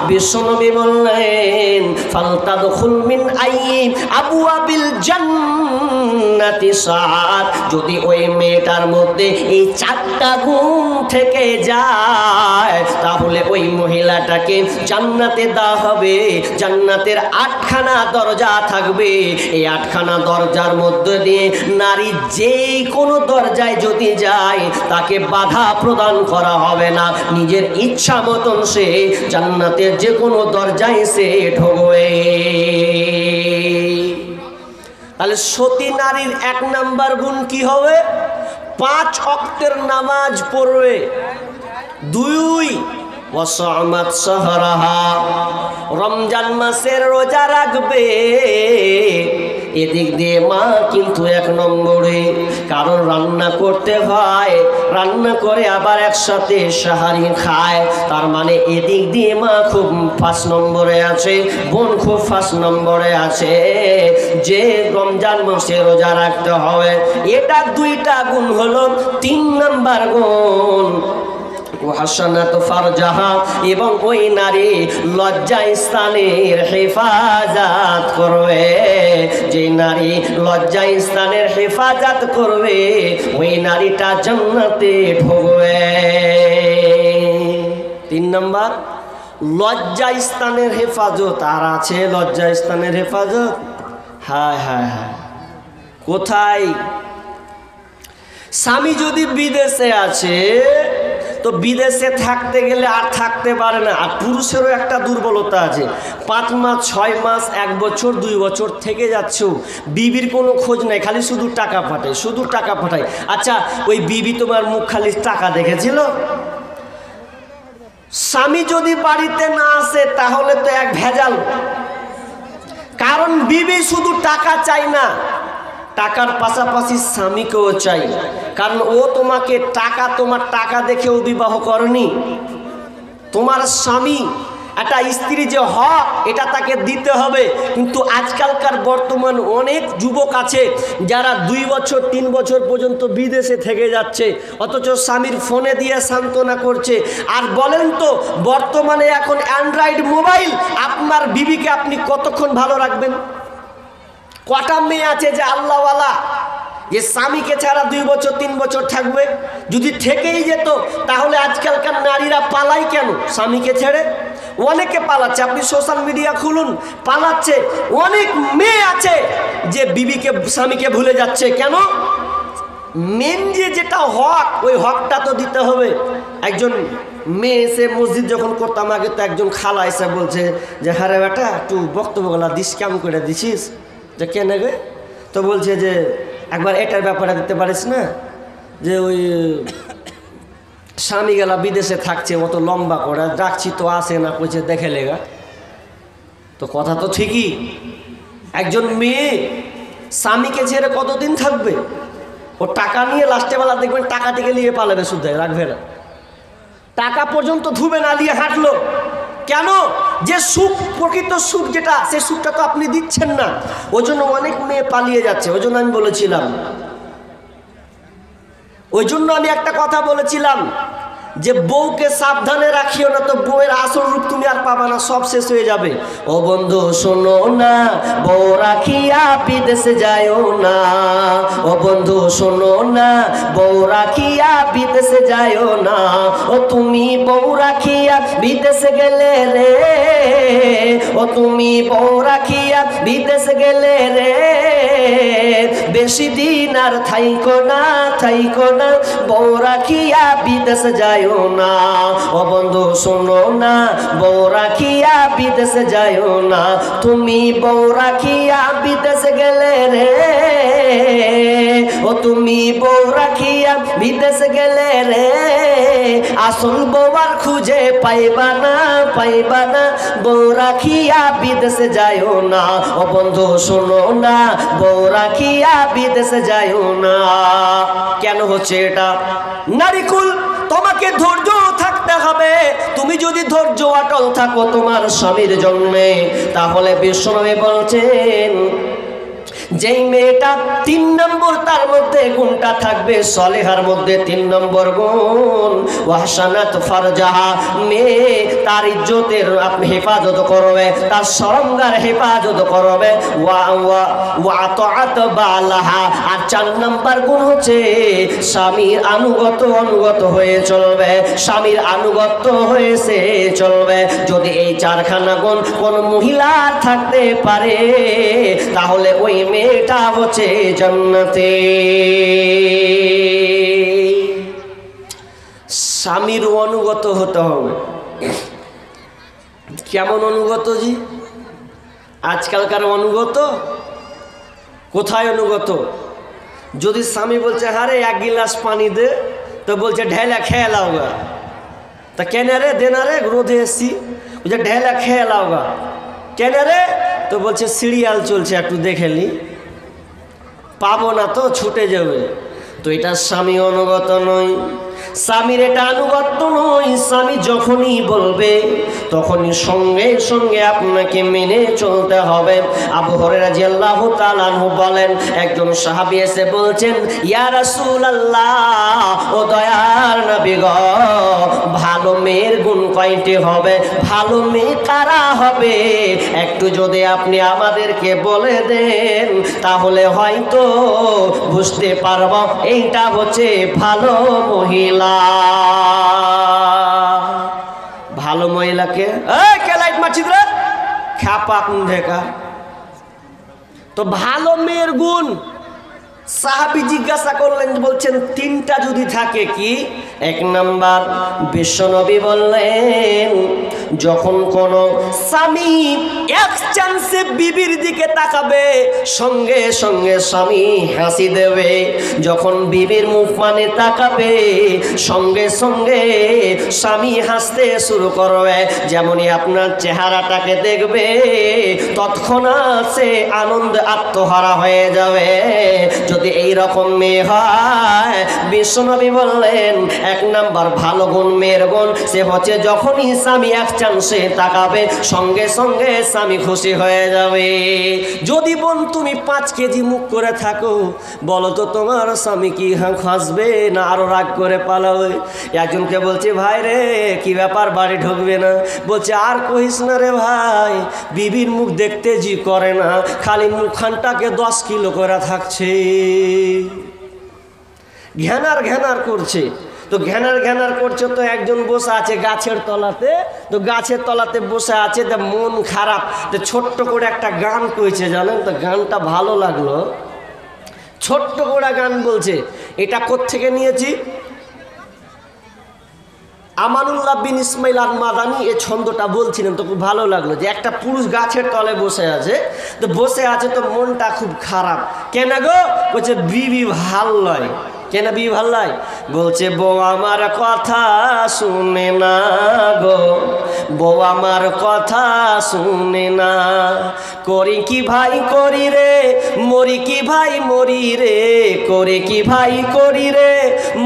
বিশ্বনবী বললেন ফালতাদখুল মিন আইয়ি আবওয়াবিল জান্নাতি সাত, যদি ওই মেয়েটার মধ্যে এই 4টা গুণ থেকে যায় তাহলে ওই মহিলাটাকে জান্নাতে দেওয়া হবে। জান্নাতের 8খানা দরজা থাকবে, এই 8খানা দরজার মধ্যে দিয়ে নারী যেই কোনো দরজায় যদি যায় তাকে বাধা প্রদান করা হবে না, নিজের ইচ্ছা মতন সে জান্নাতের যে কোনো দরজায় সে ঢোকবে। তাহলে সতী নারীর 1 নাম্বার গুণ কি হবে? 5 ওয়াক্তের নামাজ পড়বে। 2 ওয়াসামাত সাহরাহা, রমজান মাসের রোজা রাখবে। এদিক দিয়ে মা কিন্তু 1 নম্বরে, কারণ রান্না করতে হয়, রান্না করে আবার একসাথে সাহারি খায়, তার মানে এদিক দিয়ে মা খুব 5 নম্বরে আছে, বোন খুব 5 নম্বরে আছে, যে রমজান মাসে রোজা রাখতে হবে। এটা 2টা গুণ হলো। 3 নম্বর গুণ ওয়াহাসানাতু ফারজাহা, এবং ওই নারী লজ্জা স্থানের হেফাজত করবে। যে নারী লজ্জা স্থানের হেফাজত করবে ওই নারীটা জান্নাতে ঢুকবে। 3 নম্বর লজ্জা স্থানের হেফাজত। আর আছে লজ্জা স্থানের হেফাজত? হায় হায় হায়, কোথায়? স্বামী যদি বিদেশে আছে তো বিদেশে থাকতে গেলে আর থাকতে পারে না। আর পুরুষেরও একটা দুর্বলতা আছে, 5 মাস 6 মাস 1 বছর 2 বছর থেকে যাচ্ছেও বিবির কোনো খোঁজ নাই, খালি শুধু টাকা পাঠায়, শুধু টাকা পাঠায়। আচ্ছা, ওই বিবি তোমার মুখ খালি টাকা দেখেছিল? স্বামী যদি বাড়িতে না আসে তাহলে তো এক ভেজাল, কারণ বিবি শুধু টাকা চাই না, টাকার পাশাপাশি স্বামীকেও চাই, কারণ ও তোমাকে টাকা, তোমার টাকা দেখেও বিবাহ করেনি। তোমার স্বামী একটা স্ত্রী যে হক এটা তাকে দিতে হবে। কিন্তু আজকালকার বর্তমান অনেক যুবক আছে যারা 2 বছর 3 বছর পর্যন্ত বিদেশে থেকে যাচ্ছে, অথচ স্বামীর ফোনে দিয়ে সান্ত্বনা করছে। আর বলেন তো, বর্তমানে এখন অ্যান্ড্রয়েড মোবাইল, আপনার বিবিকে আপনি কতক্ষণ ভালো রাখবেন? কটা মেয়ে আছে যে আল্লাহওয়ালা, যে স্বামীকে ছাড়া 2 বছর 3 বছর থাকবে? যদি থেকেই যেত তাহলে আজকালকার নারীরা পালায় কেন স্বামীকে ছেড়ে? অনেকে পালাচ্ছে, আপনি সোশ্যাল মিডিয়া খুলুন, পালাচ্ছে। অনেক মেয়ে আছে যে বিবিকে, স্বামীকে ভুলে যাচ্ছে। কেন? মেন যেটা হক, ওই হকটা তো দিতে হবে। একজন মেয়ে এসে মসজিদ যখন করতাম আগে, তো একজন খালা এসে বলছে যে হারে বেটা একটু বক্তব্যগুলা দিস, কেমন করে দিছিস? যে কেন গে? তো বলছে যে একবার এটার ব্যাপারে দিতে পারিস না, যে ওই স্বামী গেলা বিদেশে থাকছে, অত লম্বা করে রাখছি তো আসে না, কইছে দেখে লেগা। তো তো কথা তো ঠিকই। একজন মেয়ে স্বামীকে ছেড়ে কতদিন থাকবে? ও টাকা নিয়ে লাস্টে বেলা দেখবেন টাকা থেকে নিয়ে পালাবে, শুদ্ধ রাখবে না, টাকা পর্যন্ত ধুবে না, নিয়ে হাঁটলো। কেন? যে সুখ, প্রকৃত সুখ যেটা, সে সুখটা তো আপনি দিচ্ছেন না, ওই জন্য অনেক মেয়ে পালিয়ে যাচ্ছে। ওই জন্য আমি বলেছিলাম, ওই জন্য আমি একটা কথা বলেছিলাম যে বউকে সাবধানে রাখিও না তো বউয়ের আসল রূপ তুমি আর পাবা না, সব শেষ হয়ে যাবে। ও বন্ধু শোনো না, বউ রাখিয়া বিদেশে যায়ও না। ও বন্ধু শোনো না, বউ রাখিয়া বিদেশে যায়ও না। ও তুমি বউ রাখিয়া বিদেশে গেলে রে, ও তুমি বউ রাখিয়া বিদেশে গেলে রে, বেশি দিন আর থাইকো না, থাইকো না, বউ রাখিয়া বিদেশে যায়ও না। ও বন্ধু শোনো না, বউ রাখিয়া বিদেশে যায়ও না। তুমি বউ রাখিয়া বিদেশে গেলে রে, ও তুমি বউ রাখিয়া বিদেশে গেলে রে, আসল বউ আর খুঁজে পাইবা না, পাইবা না, বউ রাখিয়া বিদেশে যায়ও না। ও বন্ধু শোনো না, বউ রাখিয়া বিদেশে যায়ও না। কেন হচ্ছে এটা? নারীকুল, তোমাকে ধৈর্য থাকতে হবে। তুমি যদি ধৈর্য অটল থাকো তোমার স্বামীর জন্যে, তাহলে বিশ্বনবী বলছেন যেই মেয়েটা 3 নম্বর তার মধ্যে গুণটা থাকবে, সলেহার মধ্যে 3 নম্বর গুণ, ওয়াহসানাত ফারজাহা, মেয়ে তার ইজ্জতের আপনি হেফাজত করবে, তার শরমগার হেফাজত করবে, ওয়া আতাআত বালাহা। আর 4 নম্বর গুণ হচ্ছে স্বামীর অনুগত হয়ে চলবে, স্বামীর আনুগত্য হয়েছে চলবে। যদি এই 4খানা গুণ কোন মহিলার থাকতে পারে, তাহলে ওই মেয়েটা হচ্ছে জান্নাতে। স্বামীর অনুগত হতে হবে। কেমন অনুগত জি? আজকালকার অনুগত কোথায় অনুগত? যদি স্বামী বলছে হারে 1 গিলাস পানি দে, তো বলছে ঢেলা খেয়ে লাওগা। তা কেন রে? দেনা রে, রোদে এসছি, বলছে ঢেলা খেয়ে লাওগা। কেন রে? তো বলছে সিরিয়াল চলছে, একটু দেখে নি, পাবো না তো ছুটে যাবে। তো এটা স্বামী অনুগত নয়, স্বামীর এটা আনুগত্য নয়। স্বামী যখনই বলবে তখনই সঙ্গে সঙ্গে আপনাকে মেনে চলতে হবে। আবু হুরায়রা রাদিয়াল্লাহু তাআলা আনহু বলেন, একজন সাহাবী এসে বলছেন, ইয়া রাসূলুল্লাহ, ও দয়ার নবী গো, ভালো মেয়ের গুণ কয়টি হবে? ভালো মেয়ে কারা হবে? একটু যদি আপনি আমাদেরকে বলে দেন তাহলে হয়তো বুঝতে পারবো এইটা হচ্ছে ভালো মহিলা। ভালো মহিলাকে লাইট মারছিস রে, খ্যাপা কোন দেখা। তো ভালো মেয়ের গুণ সাহাবী জিজ্ঞাসা করলেন, বলছেন 3টা যদি থাকে কি? 1 নাম্বার, বিশ্বনবী বললেন যখন কোন স্বামী এক চান্সে বিবির দিকে তাকাবে সঙ্গে সঙ্গে স্বামী হাসি দেবে। যখন বিবির মুখ মানে তাকাবে সঙ্গে সঙ্গে স্বামী হাসতে শুরু করবে। যেমনই আপনার চেহারাটাকে দেখবে তৎক্ষণাৎ সে আনন্দ আত্মহারা হয়ে যাবে। যদি এই রকম মেয়ে হয়, বিশ্বনবী বললেন 1 নাম্বার ভালো গুণ মেয়ের গুণ, সে হচ্ছে যখনই স্বামী এক চান্সে তাকাবে সঙ্গে সঙ্গে স্বামী খুশি হয়ে যাবে। যদি বোন তুমি 5 কেজি মুখ করে থাকো, বলো তো তোমার স্বামী কি হাসবে না আরো রাগ করে পালাবে? একজনকে বলছে, ভাই রে কি ব্যাপার বাড়ি ঢুকবে না? বলছে আর কহিস না রে ভাই, বিবির মুখ দেখতে জি করে না, খালি মুখখানটাকে 10 কিলো করে থাকছে, ঘ্যানার ঘ্যানার করছে। তো ঘ্যানার করছে, তো একজন বসে আছে গাছের তলাতে, তো গাছের তলাতে বসে আছে, তো মন খারাপ, তো ছোট্ট করে একটা গান কইছে জানেন তো, গানটা ভালো লাগলো, ছোট্ট করে গান বলছে। এটা কোত্থেকে নিয়েছি? আমানুল্লাহ বিন ইসমাইল আল মাদানী এই ছন্দটা বলছিলেন, তো খুব ভালো লাগলো যে একটা পুরুষ গাছের তলে বসে আছে, তো বসে আছে তো মনটা খুব খারাপ। কেন গো? বলছে বিবি ভাল নয়। কেন বিবি ভাল লাগে? বলছে বউ আমার কথা শুনে না গো, বউ আমার কথা শুনে না, করি কি ভাই করি রে, মরি কি ভাই মরি রে, করি কি ভাই করি রে,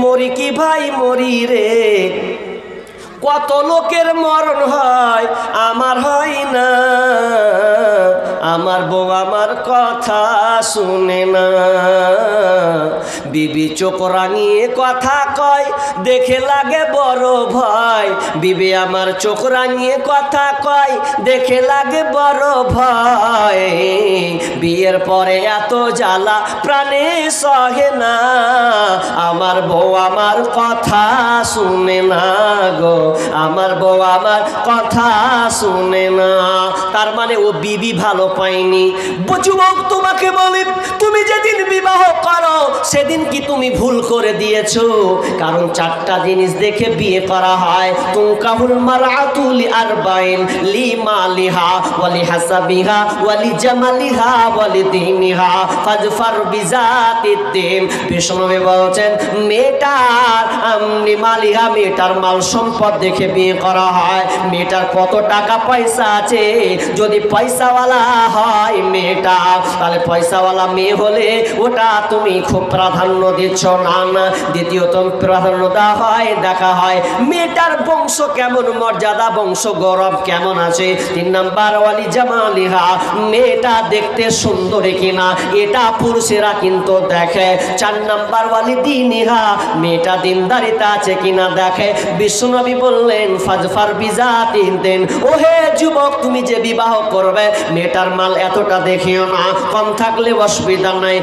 মরি কি ভাই মরি রে, কত লোকের মরণ হয় আমার হয় না, আমার বউ আমার কথা শুনে না। বিবি চোখ রাঙিয়ে কথা কয়, দেখে লাগে বড় ভয়, বিবি আমার চোখ রাঙিয়ে কথা কয়, দেখে লাগে বড় ভয়, বিয়ের পরে এত জ্বালা প্রাণে সহে না, আমার বউ আমার কথা শুনে না গো, আমার বউ আমার কথা শুনে না। তার মানে ও বিবি ভালো পায়নি। যুবক তোমাকে বলি, তুমি যেদিন বিবাহ করো সেদিন কি তুমি ভুল করে দিয়েছো? কারণ চারটা জিনিস দেখে বিয়ে করা হয়। তুনকাহুল মারআতু লিআরবাইন, লিমালিহা ওয়া লিহাসাবিহা ওয়া লিজামালিহা ওয়া লিদীনিহা ফাজফার বিজাতিদ্দিন। বিষ্ণুনবী বলেছেন মেয়েটার লিমালিহা, মেয়েটার মাল সম্পদ দেখে বিয়ে করা হয়। মেয়েটার কত টাকা পয়সা আছে, যদি পয়সাওয়ালা হয় মেয়েটা, তাহলে পয়সাওয়ালা মেয়ে হলে ওটা তুমি খুব প্রাধান্য দিচ্ছ না। দ্বিতীয়ত প্রাধান্য দেওয়া হয়, দেখা হয় মেয়েটার বংশ কেমন, মর্যাদা বংশ গৌরব কেমন আছে। 3 নাম্বার ওয়ালি জামালিহা, মেয়েটা দেখতে সুন্দরী কিনা এটা পুরুষেরা কিন্তু দেখে। 4 নাম্বার ওয়ালি দীনিহা, মেয়েটা দিনদারিতা আছে কিনা দেখে। বিশ্বনবী বললেন ফাজফার বিজাতিদ্দিন, ওহে যুবক তুমি যে বিবাহ করবে মেয়েটার মাল এতটা দেখিও না, কম থাকলে অসুবিধা নাই,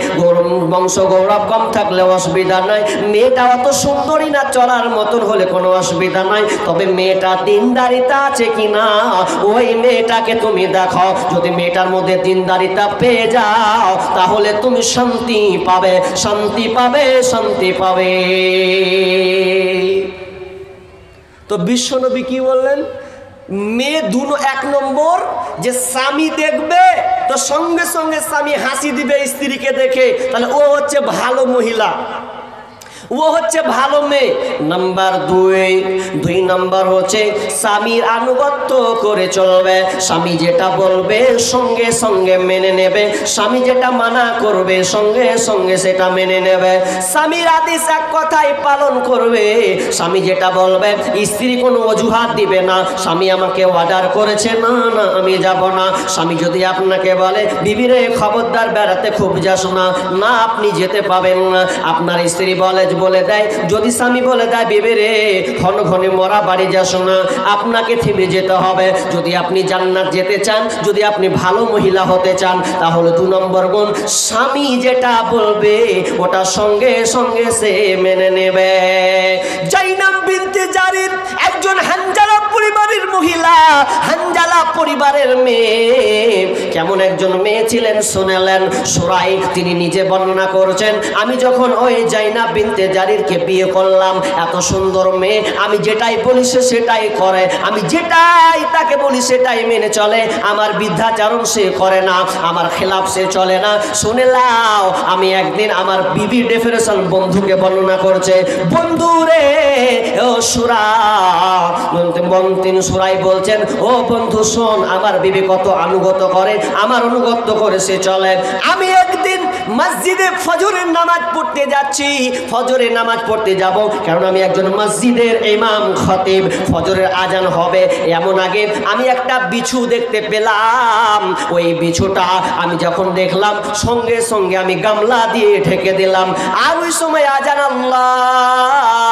বংশ গৌরব কম থাকলে অসুবিধা নাই, মেয়েটা অত সুন্দরী না চলার মতন হলে কোনো অসুবিধা নাই, তবে মেয়েটা দিনদারিতা আছে কিনা ওই মেয়েটাকে তুমি দেখো। যদি মেয়েটার মধ্যে দিনদারিতা পেয়ে যাও তাহলে তুমি শান্তি পাবে, শান্তি পাবে, শান্তি পাবে। তো বিশ্বনবী কি বললেন? মেয়ে দুনো 1 নম্বর যে স্বামী দেখবে তো সঙ্গে সঙ্গে স্বামী হাসি দিবে স্ত্রীকে দেখে, তাহলে ও হচ্ছে ভালো মহিলা, ও হচ্ছে ভালো মেয়ে। নাম্বার 2 নাম্বার হচ্ছে স্বামীর আনুগত্য করে চলবে, স্বামী যেটা বলবে সঙ্গে সঙ্গে মেনে নেবে, স্বামী যেটা মানা করবে সঙ্গে সঙ্গে সেটা মেনে নেবে, স্বামীর আদেশ এক কথায় পালন করবে, স্বামী যেটা বলবে স্ত্রী কোনো অজুহাত দিবে না, স্বামী আমাকে অর্ডার করেছে না না আমি যাব না। স্বামী যদি আপনাকে বলে বিবিরে খবরদার বেড়াতে খুব যাস না, না আপনি যেতে পাবেন না। আপনার স্ত্রী বলে দেয়, যদি স্বামী বলে দেয় বিবি রে ঘন ঘনে মরা বাড়ি যাস না, আপনাকে থেমে যেতে হবে। যদি আপনি জান্নাত যেতে চান, যদি আপনি ভালো মহিলা হতে চান, তাহলে 2 নম্বর গুণ স্বামী যেটা বলবে ওটা সঙ্গে সঙ্গে সে মেনে নেবে। জাইনাব বিনতে জারির একজন হানজালা পরিবারের মহিলা, হানজালা পরিবারের মেয়ে। কেমন একজন মেয়ে ছিলেন শুনেলেন সুরাই তিনি নিজে বর্ণনা করছেন, আমি যখন ওই জাইনাব বিনতে জারিরকে বিয়ে করলাম, এত সুন্দর মেয়ে, আমি যেটাই বলি সে সেটাই করে, আমি যেটাই তাকে বলি সেটাই মেনে চলে, আমার বৃদ্ধাচারণ সে করে না, আমার খেলাফ সে চলে না। শুনে লাও, আমি একদিন আমার বিবি ডেফিনেশন বন্ধুকে বর্ণনা করছে, বন্ধু রে ও সুরা, তিনি সুরাই বলছেন ও বন্ধু শোন, আমার বিবি কত আনুগত্য করে, আমার অনুগত্য করে সে চলে। আমি একদিন মসজিদে ফজরের নামাজ পড়তে যাচ্ছি, ফজরের নামাজ পড়তে যাব, কারণ আমি একজন মসজিদের ইমাম খতিব। ফজরের আজান হবে এমন আগে আমি একটা বিছু দেখতে পেলাম, ওই বিছুটা আমি যখন দেখলাম সঙ্গে সঙ্গে আমি গামলা দিয়ে ঢেকে দিলাম। আর ওই সময় আজান আল্লাহু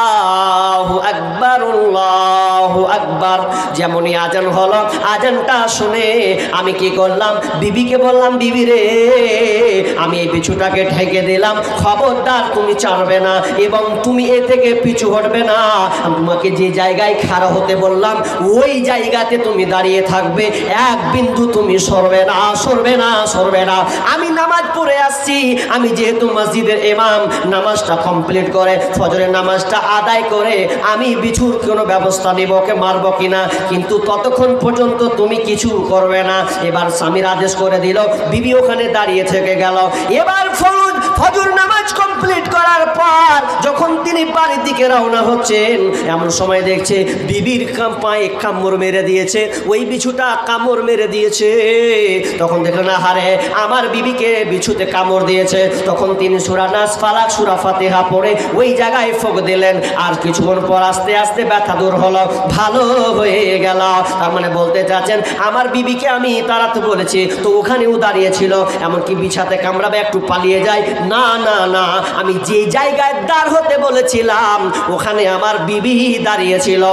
আকবার, আল্লাহু আকবার, যেমনই আজান হলো, আজানটা শুনে আমি কি করলাম, বিবিকে বললাম বিবি রে আমি এই বিছুটাকে ঢেকে দিলাম, খবরদার তুমি ছাড়বে না এবং তুমি এ থেকে পিছু হটবে না, তোমাকে যে জায়গায় খাড়া হতে বললাম ওই জায়গাতে তুমি দাঁড়িয়ে থাকবে, এক বিন্দু তুমি সরবে না, সরবে না, সরবে না। আমি নামাজ পড়ে আসছি, আমি যেহেতু মসজিদের ইমাম, নামাজটা কমপ্লিট করে ফজরের নামাজটা আদায় করে আমি বিছুর কোনো ব্যবস্থা নেব, ওকে মারবো কিনা, কিন্তু ততক্ষণ পর্যন্ত তুমি কিছু করবে না। এবার স্বামীর আদেশ করে দিল, বিবি ওখানে দাঁড়িয়ে থেকে গেল। এবার ফজর নামাজ কমপ্লিট করার পর তিনি বাড়ির দিকে রওনা হচ্ছেন, এমন সময় দেখছে বিবির পায়ে কামড় মেরে দিয়েছে, ওই বিছুটা কামড় মেরে দিয়েছে। তখন দেখলেন আহারে আমার বিবিকে বিছুতে কামড় দিয়েছে। তখন তিনি সূরা নাস, ফালাক, সূরা ফাতিহা পড়ে ওই জায়গায় ফুঁক দিলেন। আর কিছুক্ষণ পর আস্তে আস্তে ব্যথা দূর হলো, ভালো হয়ে গেল। তার মানে বলতে চাচ্ছেন আমার বিবিকে আমি তাড়াতে বলেছি তো ওখানেও দাঁড়িয়েছিল, এমনকি বিছাতে কামড়াবে একটু পালিয়ে যায়, না না না, আমি যে জায়গায় দাঁড় হতে বলেছিলাম ওখানে আমার বিবি দাঁড়িয়েছিল,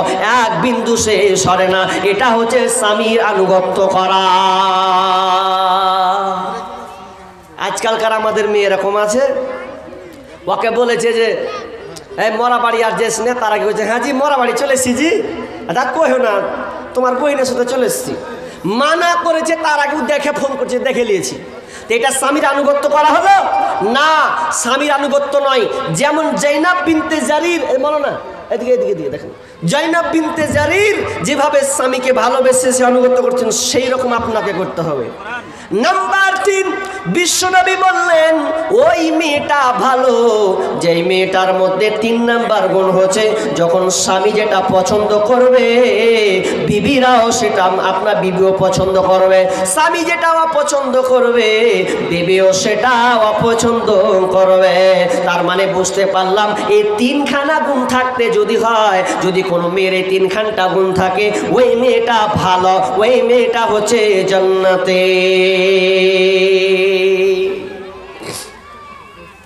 এক বিন্দু সে সরে না। এটা হচ্ছে স্বামীর আনুগত্য করা। আজকালকার আমাদের মেয়ে এরকম আছে, ওকে বলেছে যে এই মরা বাড়ি আর যেস না, তার আগে বলছে হ্যাঁ জি মরা বাড়ি চলে এসছি জি, তা কইও না তোমার বইনের সাথে চলে এসছি। মানা করেছে, তার আগেও দেখে ফোন করছে, দেখে নিয়েছি। তো এটা স্বামীর আনুগত্য করা হলো না, স্বামীর আনুগত্য নয়। যেমন জৈনব বিনতে জারির, বলো না এদিকে এদিকে দিকে দেখেন, জৈনব বিনতে জারির যেভাবে স্বামীকে ভালোবেসে সে আনুগত্য করছেন সেই রকম আপনাকে করতে হবে। নাম্বার 3, বিশ্বনবী বললেন ওই মেয়েটা ভালো যেই মেয়েটার মধ্যে 3 নাম্বার গুণ হচ্ছে, যখন স্বামী যেটা পছন্দ করবে বিবিরাও সেটা, আপনার বিবিও পছন্দ করবে, স্বামী যেটা অপছন্দ করবে বিবিও সেটা অপছন্দ করবে। তার মানে বুঝতে পারলাম এই 3খানা গুণ থাকতে যদি হয়, যদি কোনো মেয়ের এই 3খানটা গুণ থাকে ওই মেয়েটা ভালো, ওই মেয়েটা হচ্ছে জান্নাতে।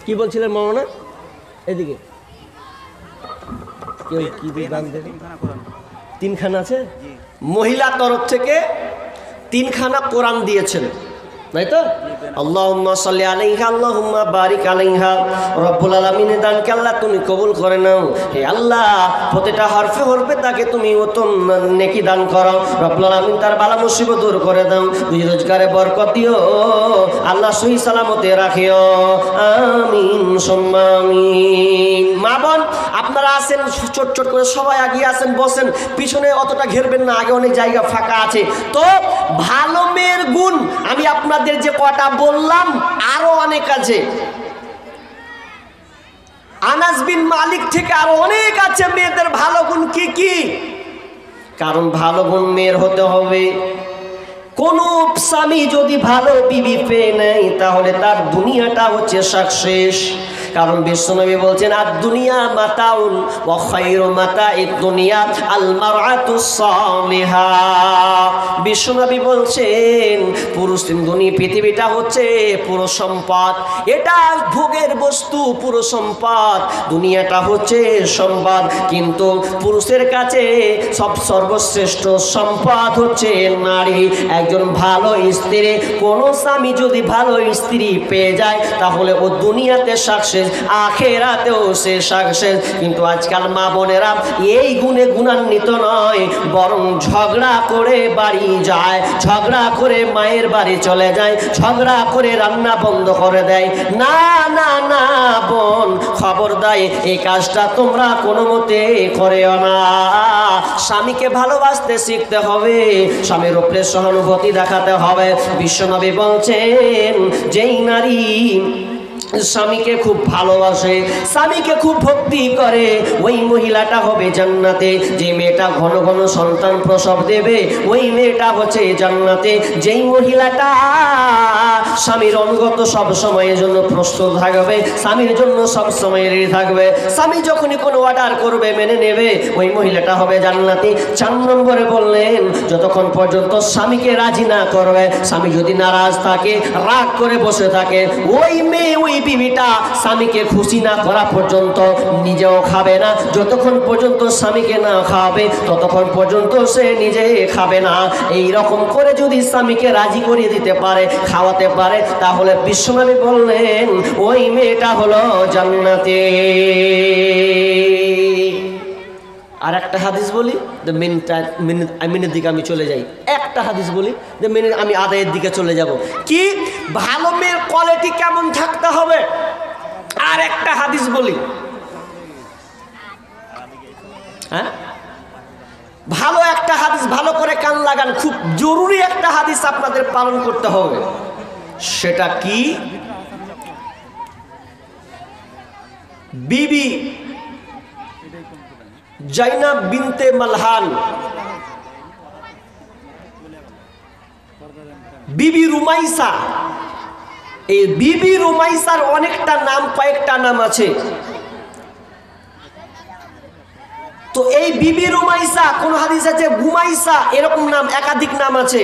কি বলছিলেন মামা? এদিকে কেউ কি দান দেবে? 3খানা আছে, মহিলা তরফ থেকে 3খানা কোরআন দিয়েছেন, তাই তো? আল্লাহুম্মা সাল্লি আলাইহা আল্লাহুম্মা বারিক আলাইহা। রব্বুল আলামিনের দানকে আল্লাহ তুমি কবুল করে নাও। হে আল্লাহ প্রতিটা হরফে হরফে তাকে তুমি উত্তম নেকি দান করো। রব্বুল আলামিন তার বালা মুসিবত দূর করে দাও, রুজি রোজগারে বরকত দিও, আল্লাহ সহি সালামতে রাখিও, আমিন সুম্মা আমিন। মা বোন আপনারা আছেন ছোট ছোট করে সবাই আগিয়ে আসেন, বসেন, পিছনে অতটা ঘেরবেন না, আগে অনেক জায়গা ফাঁকা আছে। তো ভালো মেয়ের গুণ আমি আপনাদের যে কটা বললাম আরো অনেক আছে, আনাস বিন মালিক থেকে আরো অনেক আছে মেয়েদের ভালো গুণ। কি কি? কারণ ভালো গুণ মেয়ের হতে হবে। কোন স্বামী যদি ভালো বিবি পেয়ে নেয় তাহলে তার দুনিয়াটা হচ্ছে সাকসেস। কারণ বিশ্বনবী বলছেন আর দুনিয়া মাতাউন ওয়া খায়রু মাতাইদ দুনিয়া আল মারআতুস সালিহা। বিশ্বনবী বলছেন পুরুষ দুনিয়া পৃথিবীটা হচ্ছে পুরো সম্পদ, এটা ভোগের বস্তু, পুরো সম্পদ, দুনিয়াটা হচ্ছে সম্পদ, কিন্তু পুরুষের কাছে সর্বশ্রেষ্ঠ সম্পদ হচ্ছে নারী। একজন ভালো স্ত্রী, কোন স্বামী যদি ভালো স্ত্রী পেয়ে যায় তাহলে ও দুনিয়াতে সাকসেস, আখেরাতেও সে সাকসেস। কিন্তু আজকাল মা বোনেরা এই গুণে গুণান্বিত নয়, বরং ঝগড়া করে বাড়ি যায়, ঝগড়া করে মায়ের বাড়ি চলে যায়, ঝগড়া করে রান্না বন্ধ করে দেয়। না না না বোন, খবরদার এই কাজটা তোমরা কোনো মতে করেও না। স্বামীকে ভালোবাসতে শিখতে হবে, স্বামীর উপরে সহানুভূতি দেখাতে হবে। বিশ্বনবী বলছেন যেই নারী স্বামীকে খুব ভালোবাসে, স্বামীকে খুব ভক্তি করে, ওই মহিলাটা হবে জান্নাতে। যে মেয়েটা ঘন ঘন সন্তান প্রসব দেবে ওই মেয়েটা হচ্ছে জান্নাতে। যেই মহিলাটা স্বামীর অনুগত সব সময়ের জন্য প্রস্তুত থাকবে, স্বামীর জন্য সব সময় রেডি থাকবে, স্বামী যখনই কোনো অর্ডার করবে মেনে নেবে, ওই মহিলাটা হবে জান্নাতি। 4 নম্বরে বললেন যতক্ষণ পর্যন্ত স্বামীকে রাজি না করবে, স্বামী যদি নারাজ থাকে, রাগ করে বসে থাকে, ওই মেয়ে ওই বিবিটা স্বামীকে খুশি না করা পর্যন্ত নিজেও খাবে না। যতক্ষণ পর্যন্ত স্বামীকে না খাওয়াবে ততক্ষণ পর্যন্ত সে নিজে খাবে না। এই রকম করে যদি স্বামীকে রাজি করিয়ে দিতে পারে, খাওয়াতে পারে, তাহলে বিশ্বনবী বললেন ওই মেয়েটা হলো জান্নাতে। আর একটা হাদিস বলি, মিনিটের দিকে আমি চলে যাই। একটা হাদিস বলি, মিনিট আমি আদায়ের দিকে চলে যাব। কি ভালো মেয়ের কোয়ালিটি কেমন থাকতে হবে? আর একটা হাদিস বলি, হ্যাঁ ভালো একটা হাদিস, ভালো করে কান লাগান, খুব জরুরি একটা হাদিস আপনাদের পালন করতে হবে। সেটা কি? বিবি জাইনাব বিনতে মালহান, বিবি রুমাইসা। এই বিবি রুমাইসার অনেকটা নাম, কয়েকটা নাম আছে। তো এই বিবি রুমাইসা, কোন হাদিস আছে গুমাইসা, এরকম নাম একাধিক নাম আছে।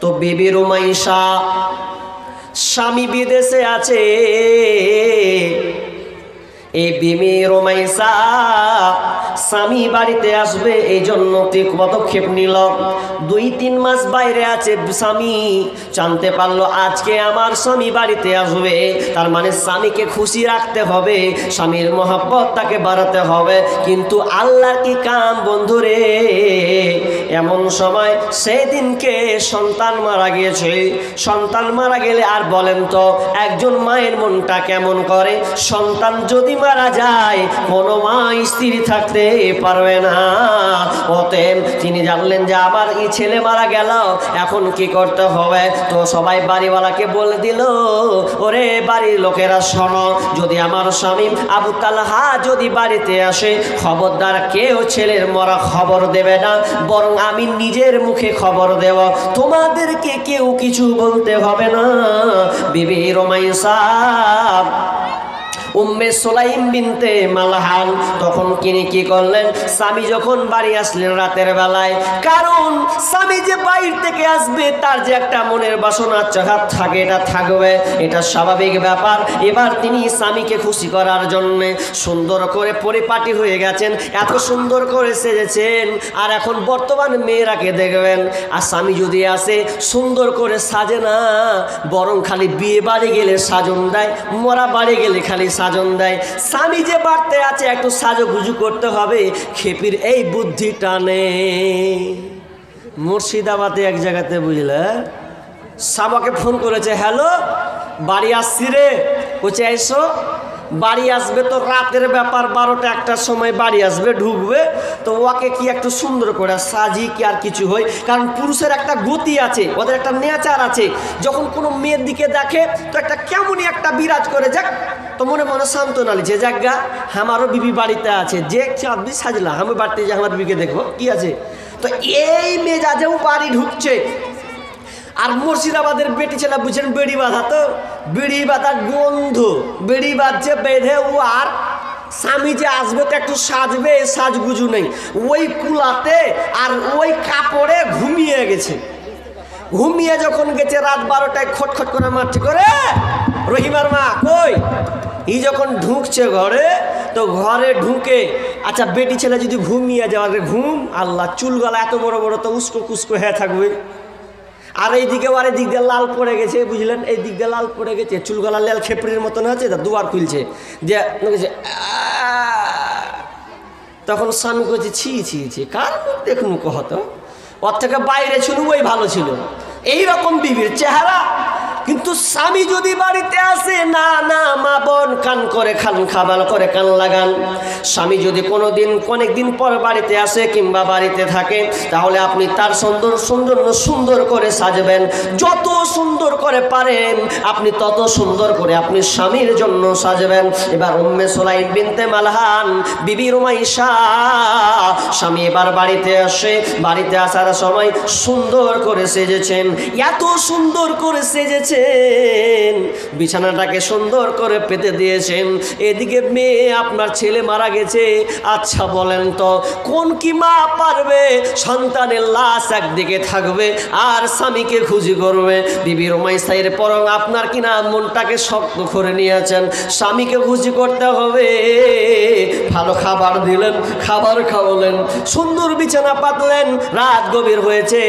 তো বিবি রুমাইসা স্বামী বিদেশে আছে। এই বিবি রুমাইসা স্বামী বাড়িতে আসবে এই জন্য পদক্ষেপ নিল। 2-3 মাস বাইরে আছে স্বামী, জানতে পারলো আজকে আমার স্বামী বাড়িতে আসবে, তার মানে স্বামীকে খুশি রাখতে হবে, স্বামীর মহব্বত তাকে বাড়াতে হবে। কিন্তু আল্লাহর কি কাম বন্ধুরে, এমন সময় সেদিনকে সন্তান মারা গিয়েছে। সন্তান মারা গেলে আর বলেন তো একজন মায়ের মনটা কেমন করে? সন্তান যদি মারা যায় কোনো মা স্ত্রী থাকতে পারবে না। অতএব তিনি জানলেন যে আবার এই ছেলে মারা গেল, এখন কি করতে হবে? তো সবাই বাড়িওয়ালাকে বলে দিল, ওরে বাড়ির লোকেরা শোনো, যদি আমার স্বামী আবু তালহা যদি বাড়িতে আসে, খবরদার কেউ ছেলের মরা খবর দেবে না, বরং আমি নিজের মুখে খবর দেব, তোমাদেরকে কেউ কিছু বলতে হবে না। বিবি রুমাইসা উম্মে সুলাইম বিনতে মালহান তখন তিনি কি করলেন? স্বামী যখন বাড়ি আসলেন রাতের বেলায়, কারণ স্বামী যে বাইরে থেকে আসবে তার যে একটা মনের বাসনা চাহাত থাকে, এটা থাকবে, এটা স্বাভাবিক ব্যাপার। এবার তিনি স্বামীকে খুশি করার জন্য সুন্দর করে পরিপাটি হয়ে গেছেন, এত সুন্দর করে সেজেছেন। আর এখন বর্তমান মেয়েরাকে দেখবেন, আর স্বামী যদি আসে সুন্দর করে সাজে না, বরং খালি বিয়ে বাড়ি গেলে সাজন দেয়, মরা বাড়ি গেলে খালি সাজন দেয়। স্বামী যে বাড়তে আছে একটু সাজুগুজু করতে হবে, খেপির এই বুদ্ধিটা নেই। মুর্শিদাবাদে এক জায়গাতে বুঝলে সাবাকে ফোন করেছে, হ্যালো বাড়ি আসছি রে, বলছে এসো। বাড়ি আসবে তো রাতের ব্যাপার, 12টা-1টার সময় বাড়ি আসবে, ঢুকবে। তো ওকে কি একটু সুন্দর করে সাজি কি আর কিছু হয়, কারণ পুরুষের একটা গতি আছে, ওদের একটা নেচার আছে, যখন কোনো মেয়ের দিকে দেখে তো একটা কেমনই একটা বিরাজ করে, যাক তো মনে মনে সান্ত্বনা লিছে, যাক গা আমারও বিবি বাড়িতে আছে, যে চাঁদবি সাজলা, আমি বাড়িতে যে আমার বিবিকে দেখবো কি আছে। তো এই মেজাজেও বাড়ি ঢুকছে। আর মুর্শিদাবাদের বেটি ছেলে বুঝছেন বেড়ি বাঁধা, তো বেড়ি বাঁধার গন্ধ, বেড়ি বাঁধছে বেঁধে ও, আর স্বামী যে আসবে তো একটু সাজবে, সাজগুজু নেই, ওই কুলাতে আর ওই কাপড়ে ঘুমিয়ে গেছে। ঘুমিয়ে যখন গেছে রাত 12টায় খটখট করে মারছে করে, রহিমার মা কই? ই যখন ঢুকছে ঘরে, তো ঘরে ঢুকে আচ্ছা বেটি ছেলে যদি ঘুমিয়ে যাওয়ার ঘুম, আল্লাহ চুলগলা এত বড় বড় তো উস্কো কুস্কো হয়ে থাকবে। আর এই দিকে আর এই দিক দিয়ে লাল পড়ে গেছে, বুঝলেন, এই দিক দিয়ে লাল পড়ে গেছে, চুলগলা লাল খেপড়ির মতন আছে, তা দুয়ার খুলছে যে তখন স্বামী করছে ছি ছি ছি, কার দেখুন কহত, ওর থেকে বাইরে ছিল ওই ভালো ছিল, এইরকম বিবির চেহারা। কিন্তু স্বামী যদি বাড়িতে আসে, না না মা বোন কান করে খাবাল করে কান লাগান। স্বামী যদি অনেক দিন পর বাড়িতে আসে কিংবা বাড়িতে থাকে, তাহলে আপনি তার সুন্দর করে সাজবেন, যত সুন্দর করে পারেন আপনি তত সুন্দর করে আপনি স্বামীর জন্য সাজবেন। এবার উম্মে সুলাইম বিনতে মালহান বিবি রুমাইসা স্বামী এবার বাড়িতে আসে, বাড়িতে আসার সময় সুন্দর করে সেজেছেন, এত সুন্দর করে সেজেছেন, বিছানাটাকে সুন্দর করে পেতে দিয়েছেন। এদিকে মেয়ে আপনার ছেলে মারা গেছে, আচ্ছা বলেন তো কোন কি মা পারবে সন্তানের লাশ একদিকে থাকবে আর স্বামীকে খুশি করবে? বিবি রুমাইসা এর পরং আপনার কিনা মনটাকে শক্ত করে নিয়েছেন, স্বামীকে খুশি করতে হবে, ভালো খাবার দিলেন, খাবার খাওয়ালেন, সুন্দর বিছানা পাতলেন, রাত গভীর হয়েছে,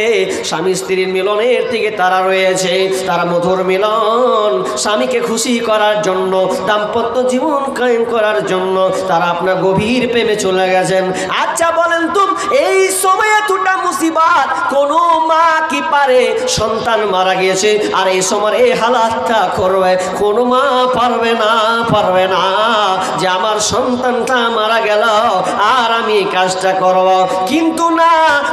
স্বামী স্ত্রীর মিলনের দিকে তারা রয়েছে, তারা মধুর মিলন, স্বামীকে খুশি করার জন্য, দাম্পত্য জীবন কায়েম করার জন্য তারা আপনার গভীর প্রেমে চলে গেছেন। আচ্ছা বলেন তো এই সময় এতটা মুসিবত কোন মা কি পারে? সন্তান মারা গিয়েছে আর এই সময় এই হালাতটা করবে, কোন মা পারবে না যে আমার সন্তানটা মারা গেল আর আমি এই কাজটা করব। কিন্তু না,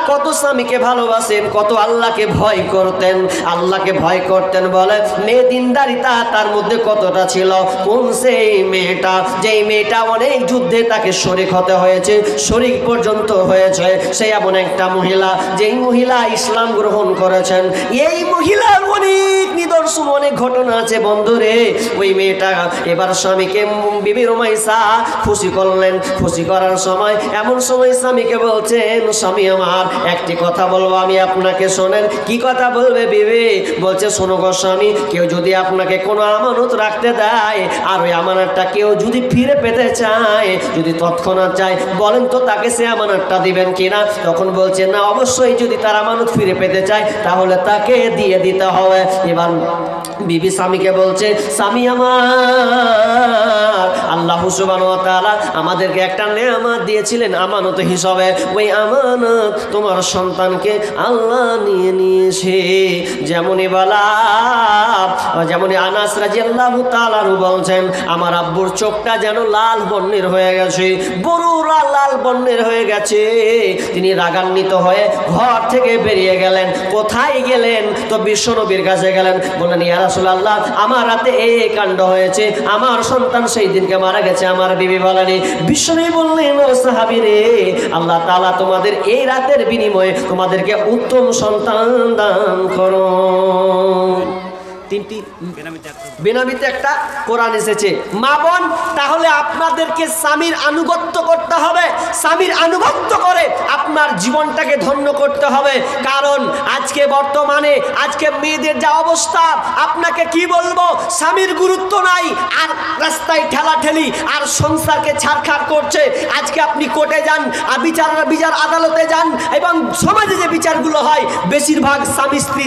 কত স্বামীকে ভালোবাসেন, কত আল্লাহকে ভয় করতেন, আল্লাহকে ভয় করতেন বলে মেয়ে দিনদারিতা তার মধ্যে কতটা ছিল, কোন সেই মেয়েটা, যেই মেয়েটা অনেক যুদ্ধে তাকে শরীক হতে হয়েছে, শরীক পর্যন্ত হয়েছে, সে এমন একটা মহিলা যেই মহিলা ইসলাম গ্রহণ করেছেন। এই মহিলার অনেক নিদর্শন, অনেক ঘটনা আছে বন্ধুরে। ওই মেয়েটা এবার স্বামীকে বিবি রুমাইসা খুশি করলেন। খুশি করার সময় এমন সময় স্বামীকে বলছেন, স্বামী আমার একটি কথা বলবো, আমি আপনাকে শোনেন। কি কথা বলবে বিবি? বলছে, শোনো গো স্বামী, কেউ যদি আপনাকে কোনো আমানত রাখতে দেয় আর ওই আমানতটা কেউ যদি ফিরে পেতে চায়, যদি তৎক্ষণাৎ চায়, বলেন তো তাকে সে আমানতটা দিবেন কিনা? তখন বলছে, না অবশ্যই, যদি তার আমানত ফিরে পেতে চায় তাহলে তাকে দিয়ে দিতে হবে। এবার বিবি স্বামীকে বলছে, স্বামী আমার, আল্লাহ সুবহানাহু ওয়া তাআলা আমাদেরকে একটা নেয়ামত দিয়েছিলেন আমানত হিসাবে। ওই আমানত তোমার সন্তানকে আল্লাহ নিয়ে নিয়েছে। যেমনই বলা, যেমনই আনাস রাদিয়াল্লাহু তাআলা বলছেন, আমার আব্বুর চোখটা যেন লাল বর্ণের হয়ে গেছে, বড় লাল বর্ণের হয়ে গেছে। তিনি রাগান্বিত হয়ে ঘর থেকে বেরিয়ে গেলেন। কোথায় গেলেন? তো বিশ্বনবীর কাছে গেলেন। বললেন, ইয়া রাসূলুল্লাহ, আমার রাতে এই কাণ্ড হয়েছে, আমার সন্তান সেই দিনকে মারা গেছে। আমার বিবি বলেনি। বিশ্বনবী বললেন, ও সাহাবী রে, আল্লাহ তাআলা তোমাদের এই রাতের বিনিময়ে তোমাদেরকে উত্তম সন্তান দান করুন। তিনটি বেনামিতে একটা কোরআন এসেছে। মা বোন, তাহলে আপনাদেরকে স্বামীর আনুগত্য করতে হবে। স্বামীর আনুগত্য করে আপনার জীবনটাকে ধন্য করতে হবে। কারণ আজকে বর্তমানে আজকে মেয়েদের যা অবস্থা, আপনাকে কি বলবো, স্বামীর গুরুত্ব নাই, আর রাস্তায় ঠেলাঠেলি, আর সংসারকে ছাড়খাড় করছে। আজকে আপনি কোর্টে যান, আর বিচার আদালতে যান, এবং সমাজে যে বিচারগুলো হয় বেশিরভাগ স্বামী স্ত্রী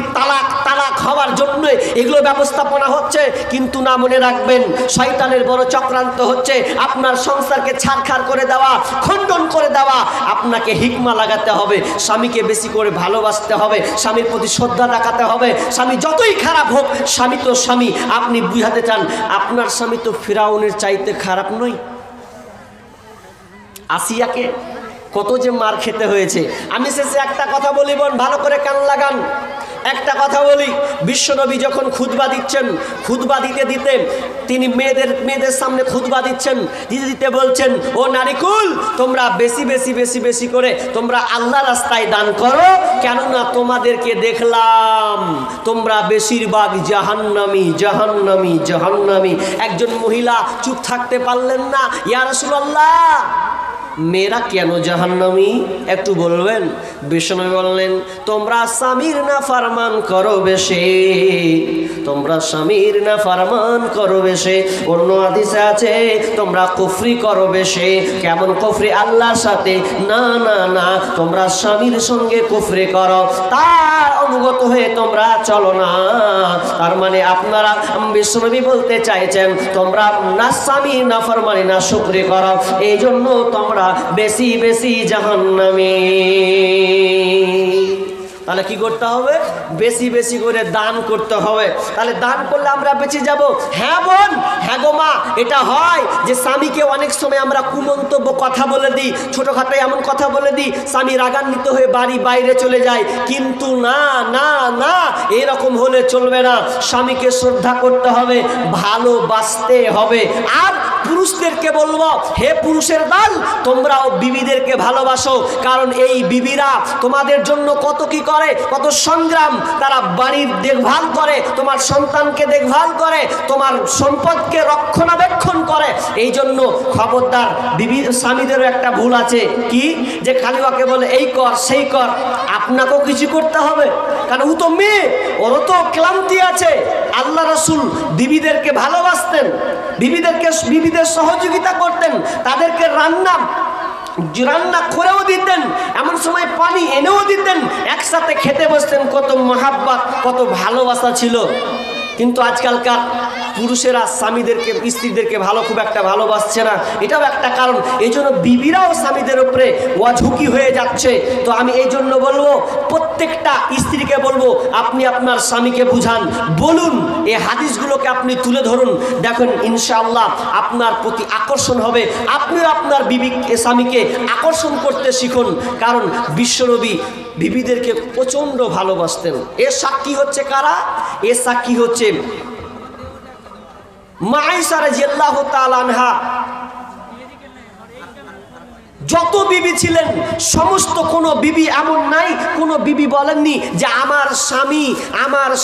তালাক হওয়ার জন্য এগুলো ব্যবস্থাপনা হচ্ছে। কিন্তু না, মনে রাখবেন, শয়তানের বড় চক্রান্ত হচ্ছে আপনার সংসারকে ছাড়খাড় করে দেওয়া, খণ্ডন করে দেওয়া। আপনাকে হিকমা লাগাতে হবে, স্বামীকে বেশি করে ভালোবাসতে হবে, স্বামীর প্রতি শ্রদ্ধা দেখাতে হবে। স্বামী যতই খারাপ হোক, স্বামী তো স্বামী। আপনি বুঝাতে চান আপনার স্বামী তো ফিরাউনের চাইতে খারাপ নয়। আসিয়াকে কত যে মার খেতে হয়েছে। আমি শেষে একটা কথা বলি বোন, ভালো করে কান লাগান। একটা কথা বলি, বিশ্বনবী যখন খুতবা দিচ্ছেন, খুতবা দিতে দিতে তিনি মেয়েদের সামনে খুতবা দিচ্ছেন, দিতে বলছেন, ও নারীকুল, তোমরা বেশি বেশি বেশি বেশি করে তোমরা আল্লাহ রাস্তায় দান করো, কেননা তোমাদেরকে দেখলাম তোমরা বেশিরভাগ জাহান্নামী জাহান্নামী জাহান্নামী। একজন মহিলা চুপ থাকতে পারলেন না, ইয়া রাসূলুল্লাহ, মেয়েরা কেন জাহান্নামী একটু বলবেন? বিশ্বনবী বললেন, তোমরা স্বামীর নাফরমান করো বেশি, তোমরা স্বামীর নাফরমান করো বেশি। অন্য হাদিসে আছে, তোমরা কুফরি করো বেশি। কেমন কুফরি? আল্লাহর সাথে না না না, তোমরা স্বামীর সঙ্গে কুফরি করো, তার অনুগত হয়ে তোমরা চলো না। তার মানে আপনারা, বিশ্বনবী বলতে চাইছেন, তোমরা না স্বামীর নাফরমানি না শুকরি করো, এই জন্য তোমরা বেশি বেশি জাহান্নামী। তাহলে কি করতে হবে? বেশি বেশি করে দান করতে হবে। তাহলে দান করলে আমরা বেঁচে যাব। হ্যাঁ বোন, হ্যাঁ গো মা, এটা হয় যে স্বামীকে অনেক সময় আমরা কুমন্তব্য কথা বলে দিই, ছোটোখাটো এমন কথা বলে দিই, স্বামী রাগান্বিত হয়ে বাড়ি বাইরে চলে যায়। কিন্তু না না না, এরকম হলে চলবে না। স্বামীকে শ্রদ্ধা করতে হবে, ভালোবাসতে হবে। আর পুরুষদেরকে বলবো, হে পুরুষের দল, তোমরাও বিবিদেরকে ভালোবাসো। কারণ এই বিবিরা তোমাদের জন্য কত কি করে, কত সংগ্রাম। তারা বাড়ির দেখভাল করে, তোমার সন্তানকে দেখভাল করে, তোমার সম্পদকে রক্ষণাবেক্ষণ করে। এই জন্য খবরদার, বিবি স্বামীদেরও একটা ভুল আছে, কি যে খালি ওকে বলে এই কর সেই কর। আপনাকেও কিছু করতে হবে, কারণ ও তো মেয়ে, ওরও তো ক্লান্তি আছে। আল্লাহ রাসূল বিবিদেরকে ভালোবাসতেন, বিবিদের সহযোগিতা করতেন, তাদেরকে রান্না করেও দিতেন, এমন সময় পানি এনেও দিতেন, একসাথে খেতে বসতেন। কত মহাব্বত, কত ভালোবাসা ছিল। কিন্তু আজকালকার পুরুষেরা স্বামীদেরকে, স্ত্রীদেরকে খুব একটা ভালোবাসছে না। এটাও একটা কারণ। এই জন্য বিবিরাও স্বামীদের উপরে অঝুঁকি হয়ে যাচ্ছে। তো আমি এই জন্য বলবো, প্রত্যেকটা স্ত্রীকে বলবো, আপনি আপনার স্বামীকে বুঝান, বলুন, এই হাদিসগুলোকে আপনি তুলে ধরুন। দেখুন ইনশাআল্লাহ আপনার প্রতি আকর্ষণ হবে। আপনিও আপনার স্বামীকে আকর্ষণ করতে শিখুন। কারণ বিশ্বনবী বিবিদেরকে প্রচণ্ড ভালোবাসতেন। এর সাক্ষী হচ্ছে কারা? এর সাক্ষী হচ্ছে মা আয়েশা রাদিয়াল্লাহু তাআলা আনহা যত বিবি ছিলেন সমস্ত কোনো বিবি এমন নাই, কোনো বিবি বলেননি যে আমার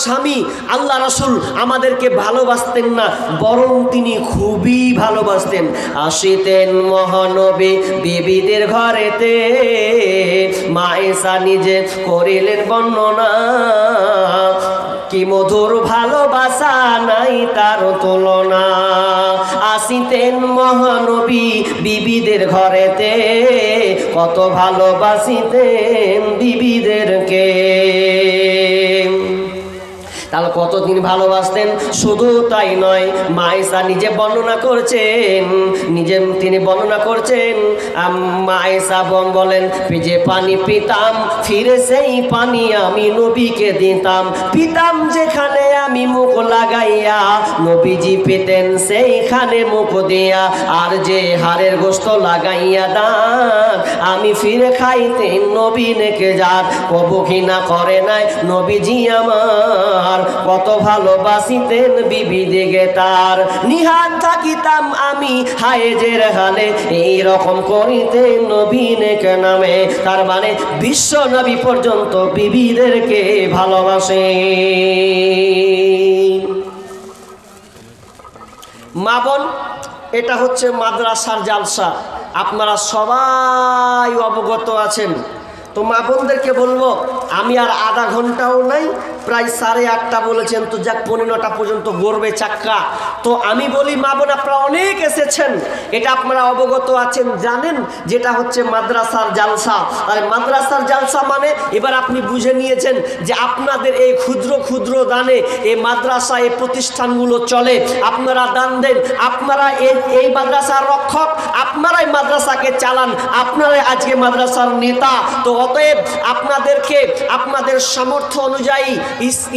স্বামী আল্লাহ রাসূল আমাদেরকে ভালোবাসতেন না, বরং তিনি খুবই ভালোবাসতেন। আসিতেন মহানবী বিবিদের ঘরেতে, মা আয়েশা নিজে করিলেন বর্ণনা, কি মধুর ভালোবাসা নাই তার তুলনা। আসিতেন মহানবী বিবিদের ঘরেতে, কত ভালোবাসিতেন বিবিদেরকে। তাহলে কতদিন ভালোবাসতেন। শুধু তাই নয়, মা আয়েশা নিজে বর্ণনা করছেন, মা আয়েশা বলেন, যে পানি পিতাম ফিরে সেই পানি আমি নবীকে দিতাম, পিতাম যেখানে আমি মুখ লাগাইয়া নবীজি পেতেন সেইখানে মুখ দিয়া, আর যে হাড়ের গোস্ত লাগাইয়া দান আমি ফিরে খাইতেন নবী নেকে যার, কবু ঘৃণা করে নাই নবীজি আমার, কত ভালোবাসিতেন বিবি দিকে তার। নিহাত থাকিতাম আমি হায়েজের হালে, এই রকম করিতেন নবী নেকে নামে। তার মানে বিশ্ব নবী পর্যন্ত বিবিদেরকে ভালোবাসে। মা বোন, এটা হচ্ছে মাদ্রাসার জালসা, আপনারা সবাই অবগত আছেন। তো মা বোনদেরকে বলবো, আমি আর আধা ঘন্টাও নাই, প্রায় 8:30 বলেছেন, তো যাক 9:15 পর্যন্ত গড়বে চাক্কা। তো আমি বলি মা বোন, আপনারা অনেক এসেছেন, এটা আপনারা অবগত আছেন, জানেন যেটা হচ্ছে মাদ্রাসার জালসা। আর মাদ্রাসার জালসা মানে এবার আপনি বুঝে নিয়েছেন যে আপনাদের এই ক্ষুদ্র ক্ষুদ্র দানে এই মাদ্রাসা, এই প্রতিষ্ঠানগুলো চলে। আপনারা দান দেন, আপনারা এই মাদ্রাসার রক্ষক, আপনারাই মাদ্রাসাকে চালান, আপনারাই আজকে মাদ্রাসার নেতা। তো অতএব আপনাদেরকে আপনাদের সামর্থ্য অনুযায়ী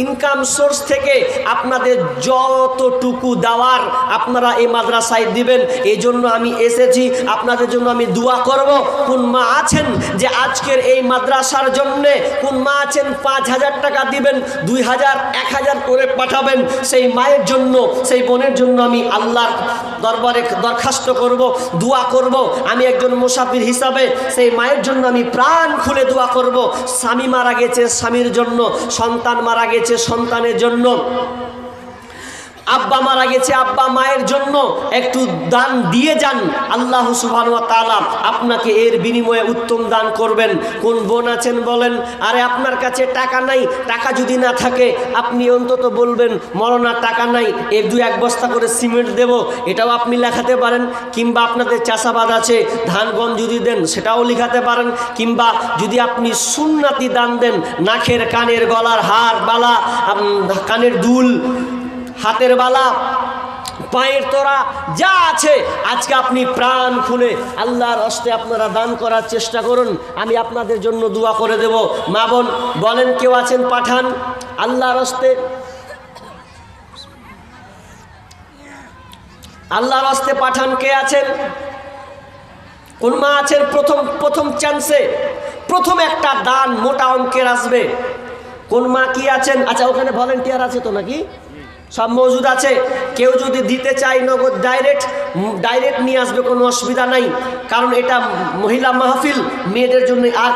ইনকাম সোর্স থেকে আপনাদের যতটুকু দেওয়ার আপনারা এই মাদ্রাসায় দিবেন। এই জন্য আমি এসেছি, আপনাদের জন্য আমি দোয়া করব। কোন মা আছেন যে আজকের এই মাদ্রাসার জন্যে, কোন মা আছেন 5,000 টাকা দিবেন, 2,000, 1,000 করে পাঠাবেন, সেই মায়ের জন্য, সেই বোনের জন্য আমি আল্লাহর দরবারে দরখাস্ত করব, দোয়া করব। আমি একজন মুসাফির হিসাবে সেই মায়ের জন্য আমি প্রাণ খুলে দোয়া করব। স্বামী মারা গেছে, স্বামীর জন্য, সন্তান মারা গেছে, সন্তানের জন্য, আব্বা মারা গেছে, আব্বা মায়ের জন্য একটু দান দিয়ে যান। আল্লাহ সুবহানাহু ওয়া তাআলা আপনাকে এর বিনিময়ে উত্তম দান করবেন। কোন বোন আছেন বলেন, আরে আপনার কাছে টাকা নাই, টাকা যদি না থাকে আপনি অন্তত বলবেন মরনা টাকা নাই, 1 বস্তা করে সিমেন্ট দেব, এটাও আপনি লেখাতে পারেন। কিংবা আপনাদের চাষাবাদ আছে, ধান গম যদি দেন সেটাও লেখাতে পারেন। কিংবা যদি আপনি সুন্নাতি দান দেন, নাকের, কানের, গলার হার, বালা, কানের দুল, হাতের বালা, পায়ের তোরা যা আছে, আজকে আপনি প্রাণ খুলে আল্লাহর হস্তে আপনারা দান করার চেষ্টা করুন। আমি আপনাদের জন্য দোয়া করে দেব। মা বোন বলেন, কেউ আছেন পাঠান আল্লাহর হস্তে? আল্লাহর হস্তে পাঠান কে আছেন? কোন মা আছেন? প্রথম চান্সে প্রথম একটা দান মোটা অঙ্কের আসবে। কোন মা কি আছেন? আচ্ছা, ওখানে ভলেন্টিয়ার আছে তো নাকি? সব মজুদ আছে। কেউ যদি দিতে চায় নগদ ডাইরেক্ট নিয়ে আসবে, কোনো অসুবিধা নাই, কারণ এটা মহিলা মাহফিল, মেয়েদের জন্য আর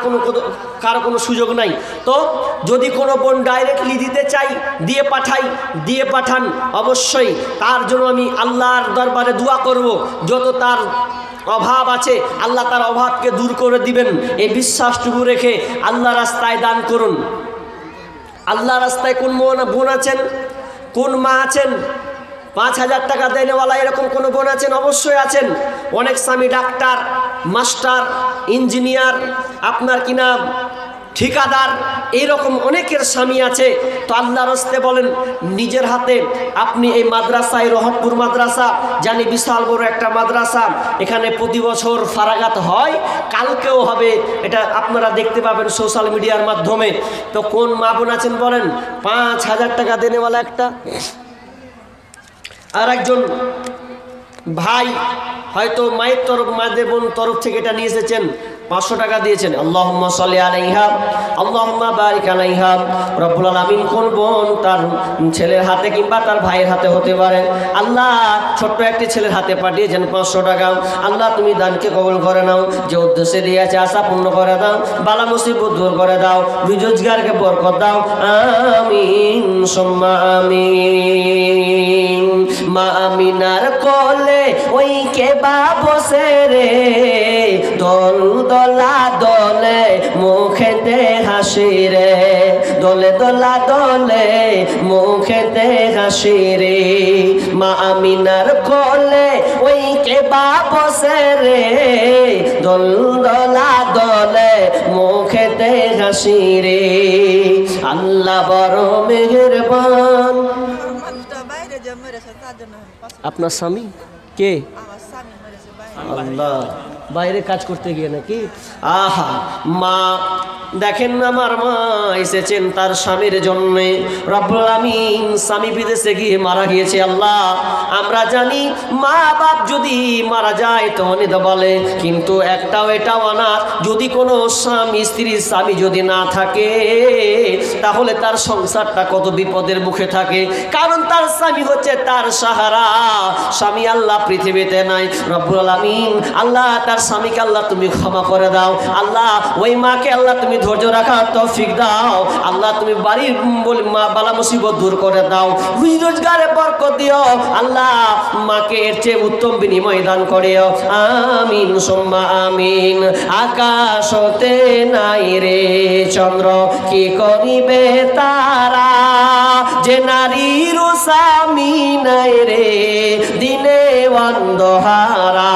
কারো কোনো সুযোগ নাই। তো যদি কোনো বোন ডাইরেক্টলি দিতে চাই, দিয়ে পাঠান অবশ্যই। তার জন্য আমি আল্লাহর দরবারে দোয়া করব, যত তার অভাব আছে আল্লাহ তার অভাবকে দূর করে দিবেন, এই বিশ্বাসটুকু রেখে আল্লাহ রাস্তায় দান করুন। আল্লাহ রাস্তায় কোন বোন আছেন, কোন মা আছেন 5,000 টাকা দেনেওয়ালা, এরকম কোনো বোন আছেন? অবশ্যই আছেন। অনেক স্বামী ডাক্তার, মাস্টার, ইঞ্জিনিয়ার, আপনার কিনা ঠিকাদার, এইরকম অনেকের স্বামী আছে। তো আল্লাহর রাস্তে বলেন, নিজের হাতে আপনি এই মাদ্রাসায়, রহমতপুর মাদ্রাসা জানি বিশাল বড় একটা মাদ্রাসা, এখানে প্রতি বছর ফারাগাত হয়, কালকেও হবে, এটা আপনারা দেখতে পাবেন সোশ্যাল মিডিয়ার মাধ্যমে। তো কোন মা বোন আছেন বলেন? 5,000 টাকা দেনেওয়ালা একটা, আর একজন ভাই হয়তো মায়ের তরফ, মায়ের বোন তরফ থেকে এটা নিয়ে এসেছেন, 500 টাকা দিয়েছেন, আল্লাহুম্মা সাল্লি আলাইহা আল্লাহুম্মা বারিক আলাইহা। রব্বুল আলামিন কোন বোন তার ছেলের হাতে কিংবা তার ভাইয়ের হাতে হতে পারে, আল্লাহ ছোট্ট একটি ছেলের হাতে পাঠিয়েছেন 500 টাকা, আল্লাহ তুমি দানকে কবুল করে নাও, যে উদ্দেশ্যে দিয়েছে আশা পূর্ণ করে দাও, বালা মুসিবত দূর করে দাও, রোজগারকে বরকত দাও, আমিন সুম্মা আমিন। মা আমিনার কোলে ওই কে বা বসে রে, দোল দোলা দোলে মুখেতে হাসি রে, দোলে দোলা দোলে মুখেতে হাসি রে। মা আমিনার কোলে ওই কে বা বসে রে, দোল দোলা দোলে মুখেতে হাসি রে। আল্লাহ বড় মেহেরবান। আপনার স্বামী কে? আল্লাহ, বাইরে কাজ করতে গিয়ে নাকি? আহা, মা দেখেন আমার মা এসেছেন তার স্বামীর জন্য। রব্বুল আমিন স্বামী বিদেশে গিয়ে মারা গিয়েছে। আল্লাহ আমরা জানি মা বাপ যদি মারা যায় তো অনেক বলে, কিন্তু একটাও এটাও অনাথ। যদি কোনো স্বামী স্ত্রীর স্বামী যদি না থাকে তাহলে তার সংসারটা কত বিপদের মুখে থাকে, কারণ তার স্বামী হচ্ছে তার সাহারা। স্বামী আল্লাহ পৃথিবীতে নাই। রব্বুল আমিন আল্লাহ তার স্বামীকে আল্লাহ তুমি ক্ষমা করে দাও। আল্লাহ ওই মাকে আল্লাহ তুমি ধৈর্য রাখার তৌফিক দাও। আল্লাহ তুমি বাড়ির বালা মুসিবত দূর করে দাও, রোজগারে বরকত দিও। আল্লাহ মাকে এর চেয়ে উত্তম বিনিময় দান করিও, আমিন সুম্মা আমিন। আকাশ হতে নাই রে চন্দ্র, কি করিবে তারা, যে নারীর স্বামী নাই রে দিনে অন্ধহারা।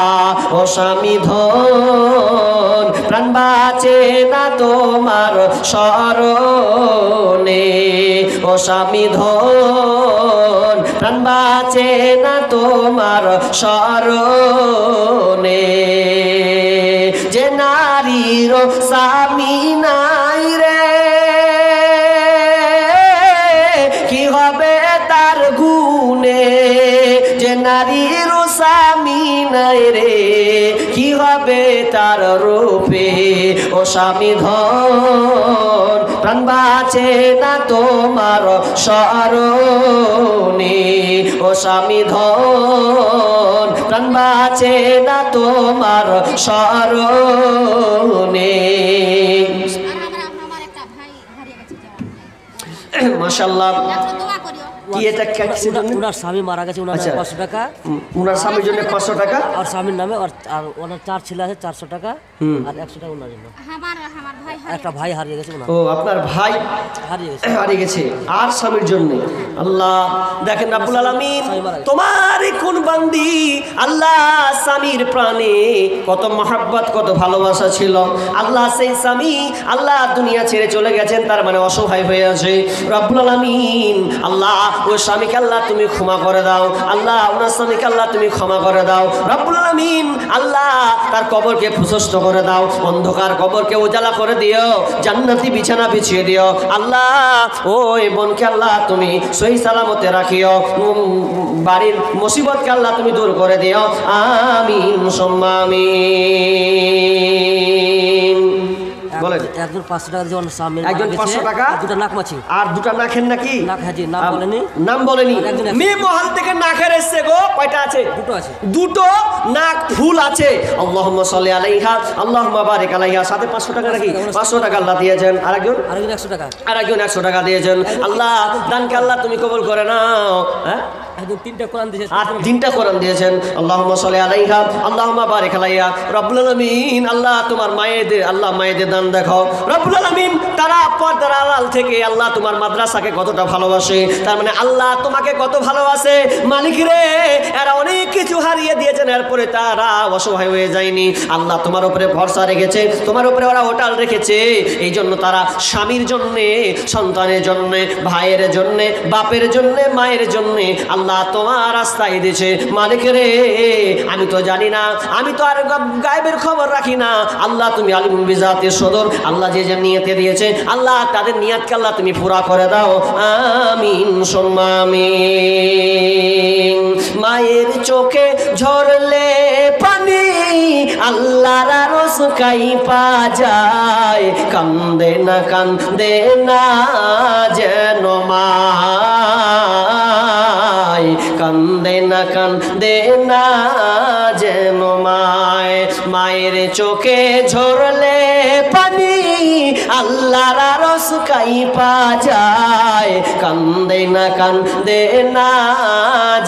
ও স্বামী ধন প্রাণ বাঁচে না তোমার স্মরণে, ও স্বামী ধন প্রাণ বাঁচে না তোমার স্মরণে। যে নারীর স্বামী নাই রে কি হবে তার গুণে, যে নারীর স্বামী নাই রে কি হবে তার রূপে। ও স্বামী ধন প্রাণ বাঁচে না তোমার স্মরণে, ও স্বামী ধন প্রাণ বাঁচে না তোমার স্মরণে। মাশাআল্লাহ, কি এটা ওনার স্বামী মারা গেছে, ওনার 500 টাকা, ওনার স্বামীর জন্য 500 টাকা, আর স্বামীর নামে আর ওনার 4 ছেলে আছে 400 টাকা, আর 100 টাকা ওনার জন্য। একটা ভাই হারিয়ে গেছে ওনার। ও আপনার ভাই হারিয়ে গেছে আর স্বামীর জন্য। আল্লাহ দেখেন রব্বুল আলামিন তোমার কোন বান্দি আল্লাহ স্বামীর প্রাণে কত মহব্বত কত ভালোবাসা ছিল। আল্লাহ সেই স্বামী আল্লাহ দুনিয়া ছেড়ে চলে গেছেন, তার মানে অসহায় হয়ে আছে। রব্বুল আলামিন আল্লাহ ওই স্বামীকে আল্লাহ তুমি ক্ষমা করে দাও। আল্লাহ ওনার স্বামীকে আল্লাহ তুমি ক্ষমা করে দাও। রব্বুল আলামিন আল্লাহ তার কবরকে প্রশস্ত করে দাও, অন্ধকার কবরকে উজালা করে দিও, জান্নাতি বিছানা বিছিয়ে দিও। আল্লাহ ওই বোনকে আল্লাহ তুমি সহি সালামতে রাখিও, বাড়ির মুসিবতকে আল্লাহ তুমি দূর করে দিও, আমিন সুম্মা আমিন। বলেন একজন 500 টাকা দিয়ে স্বামী, একজন 500 টাকা, দুটো নাক মাছি, আর দুটো নাখেন নাকি? নাক হাজি নাম বলেনি, নাম বলেনি। মেয়ে মহল থেকে নাখের এসছে গো, কয়টা আছে? দুটো আছে, দুটো নাক ফুল আছে। আল্লাহুম্মা সাল্লি আলাইহা আল্লাহুম্মা বারিক আলাইহা। সাথে 500 টাকা নাকি? 500 টাকা আল্লাহ দিয়েছেন। আরেকজন 100 টাকা, আরেকজন 100 টাকা দিয়েছেন। আল্লাহ দানকে আল্লাহ তুমি কবুল করে নাও। হ্যাঁ, একজন 3টা কোরআন দিয়েছেন, আর 3টা কোরআন দিয়েছেন। আল্লাহুম্মা সাল্লি আলাইহা আল্লাহুম্মা বারিক আলাইহা। রব্বুল আলামিন আল্লাহ তোমার মায়েদের, আল্লাহ মায়েদের দান দেখো। রব্বুল আলামিন তারা পর্দার আড়াল থেকে আল্লাহ তোমার মাদ্রাসাকে কতটা ভালোবাসে, তার মানে আল্লাহ তোমাকে কত ভালোবাসে। মালিক রে, এরা অনেক কিছু হারিয়ে দিয়েছেন, এরপরে তারা অসহায় হয়ে যায়নি। আল্লাহ তোমার উপরে ভরসা রেখেছে, তোমার উপরে ওরা ওটাল রেখেছে। এই জন্য তারা স্বামীর জন্যে, সন্তানের জন্যে, ভাইয়ের জন্যে, বাপের জন্যে, মায়ের জন্যে আল্লাহ আল্লাহ তোমার রাস্তায় দিয়েছে। মালিক রে, আমি তো জানি না, আমি তো আর গায়েবের খবর রাখি না। আল্লাহ তুমি আলিমুল বিজাতির সদর। আল্লাহ যে যে নিয়তে দিয়েছে আল্লাহ তাদের নিয়তকে আল্লাহ তুমি পুরা করে দাও। আমিন সুম্মা আমিন। মায়ের চোখে ঝরলে পানি আল্লাহর আরশ কাইপা যায়। কান্দে না যেন মায়, কান্দে না যেন মায়। মায়ের চোখে ঝরলে পানি আল্লাহর আরশ কাইপা যায়। কান্দে না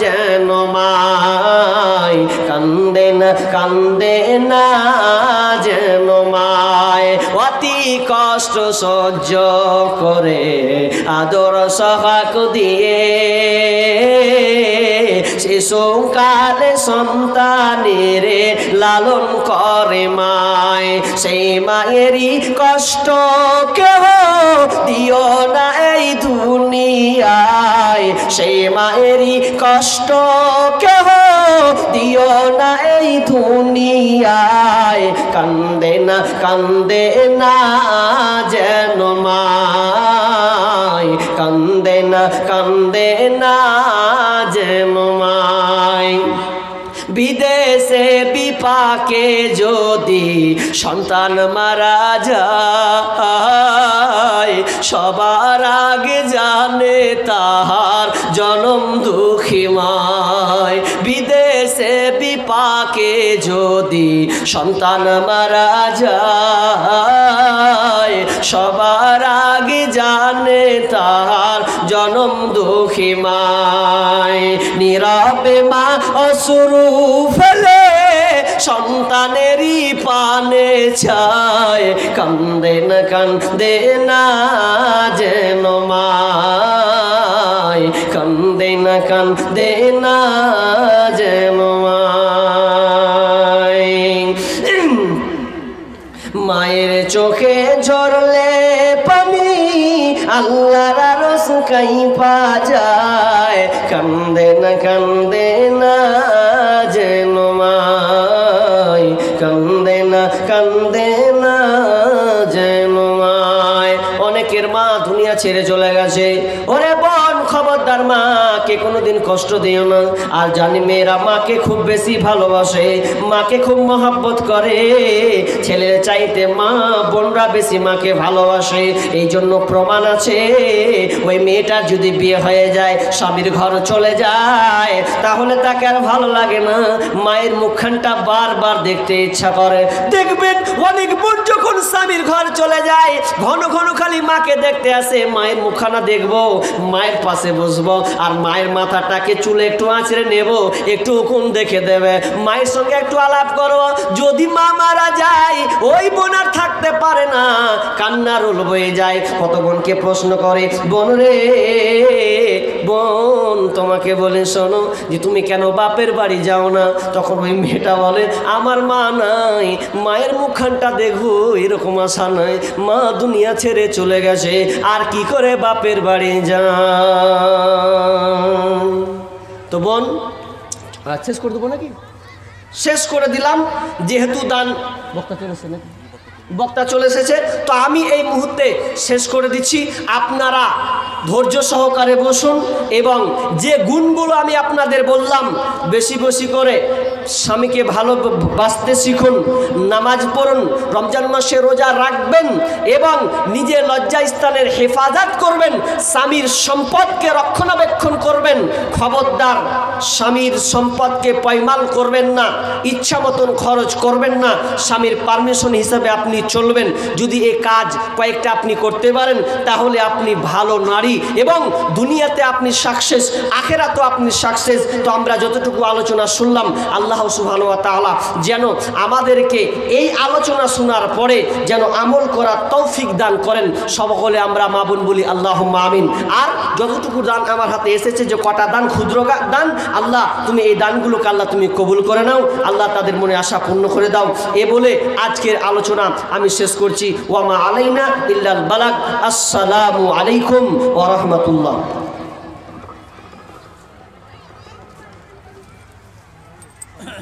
যেন মায়, কান্দে না যেন মায়। অতি কষ্ট সহ্য করে আদর সহাক দিয়ে শিশুকালে সন্তানের লালন করে মায়। সেই মায়েরই কষ্ট কেহ দিও না এই দুনিয়ায়। সেই মায়েরই কষ্ট কেহ দিও না এই দুনিয়ায়। কান্দে না যেন মায়, কান্দে না যেন মায়। বিদেশে বিপাকে যদি সন্তান মারা যায়, সবার আগে জানে তাহার জনম দুঃখীময়। বিদেশে বিপাকে যদি সন্তান মারা যায়, সবার আগে জানে তাহার জনম দুঃখীময়। নীরবে মা অশ্রু ফেলে সন্তানেরই পানে চায়। কান্দে না যেন মায়, কান্দে না যেন মায়। মায়ের চোখে ঝরলে পানি আল্লাহর আরশ কাইপা যায়। কান্দে না যেন মায়, কান্দে না যেন মায়। অনেকের মা দুনিয়া ছেড়ে চলে গেছে। ওরে বোন, খবরদার মাকে কোনোদিন কষ্ট দিও না। আর জানি মেয়েরা মাকে খুব বেশি ভালোবাসে, মাকে খুব মহব্বত করে। ছেলের চাইতে মা বোনরা বেশি মাকে ভালোবাসে। এই জন্য প্রমাণ আছে, ওই মেয়েটার যদি বিয়ে হয়ে যায়, স্বামীর ঘর চলে যায়, তাহলে তাকে আর ভালো লাগে না, মায়ের মুখখানটা বারবার দেখতে ইচ্ছা করে। দেখবেন অনেক বোন যখন স্বামীর ঘর চলে যায় ঘন ঘন খালি মাকে দেখতে আসে। মায়ের মুখখানা দেখবো, মায়ের পাশে বসবো, আর মায়ের মাথাটাকে চুলে একটু আঁচড়ে নেব, একটু হুকুম দেখে দেবে, মায়ের সঙ্গে একটু আলাপ করবো। যদি মা মারা যায় ওই বোন আর থাকতে পারে না, কান্নার রোল বয়ে যায়। কত বোনকে প্রশ্ন করে, বোন রে বোন, তোমাকে বলে শোনো যে তুমি কেন বাপের বাড়ি যাও না? তখন ওই মেয়েটা বলে, আমার মা নাই, মায়ের মুখখানটা দেখবো এরকম আশা নাই, মা দুনিয়া ছেড়ে চলে গেছে, আর কি করে বাপের বাড়ি যা। তো বোন শেষ করে দেবো নাকি? শেষ করে দিলাম। যেহেতু দান বক্তা চলেছে নাকি, বক্তা চলে এসেছে, তো আমি এই মুহূর্তে শেষ করে দিচ্ছি। আপনারা ধৈর্য সহকারে বসুন এবং যে গুণগুলো আমি আপনাদের বললাম বেশি বেশি করে স্বামীকে ভালোবাসতে শিখুন, নামাজ পড়ুন, রমজান মাসে রোজা রাখবেন এবং নিজের লজ্জাস্থানের হেফাজত করবেন, স্বামীর সম্পদকে রক্ষণাবেক্ষণ করবেন। খবরদার স্বামীর সম্পদকে পয়মাল করবেন না, ইচ্ছা মতন খরচ করবেন না, স্বামীর পারমিশন হিসাবে আপনি চলবেন। যদি এই কাজ কয়েকটা আপনি করতে পারেন তাহলে আপনি ভালো নারী এবং দুনিয়াতে আপনি সাকসেস, আখেরাতেও আপনি সাকসেস। তো আমরা যতটুকু আলোচনা শুনলাম, আল্লাহ সুবহানাহু ওয়া তাআলা যেন আমাদেরকে এই আলোচনা শোনার পরে যেন আমল করার তৌফিক দান করেন। সকলে আমরা মা বোন বলি আল্লাহুম্মা আমিন। আর যতটুকু দান আমার হাতে এসেছে, যে কটা দান, ক্ষুদ্র দান, আল্লাহ তুমি এই দানগুলোকে আল্লাহ তুমি কবুল করে নাও, আল্লাহ তাদের মনে আশা পূর্ণ করে দাও। এ বলে আজকের আলোচনা আমি শেষ করছি। ওয়া মা আলাইনা ইল্লাল বালাগ। আসসালামু আলাইকুম ওয়া রাহমাতুল্লাহ।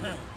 না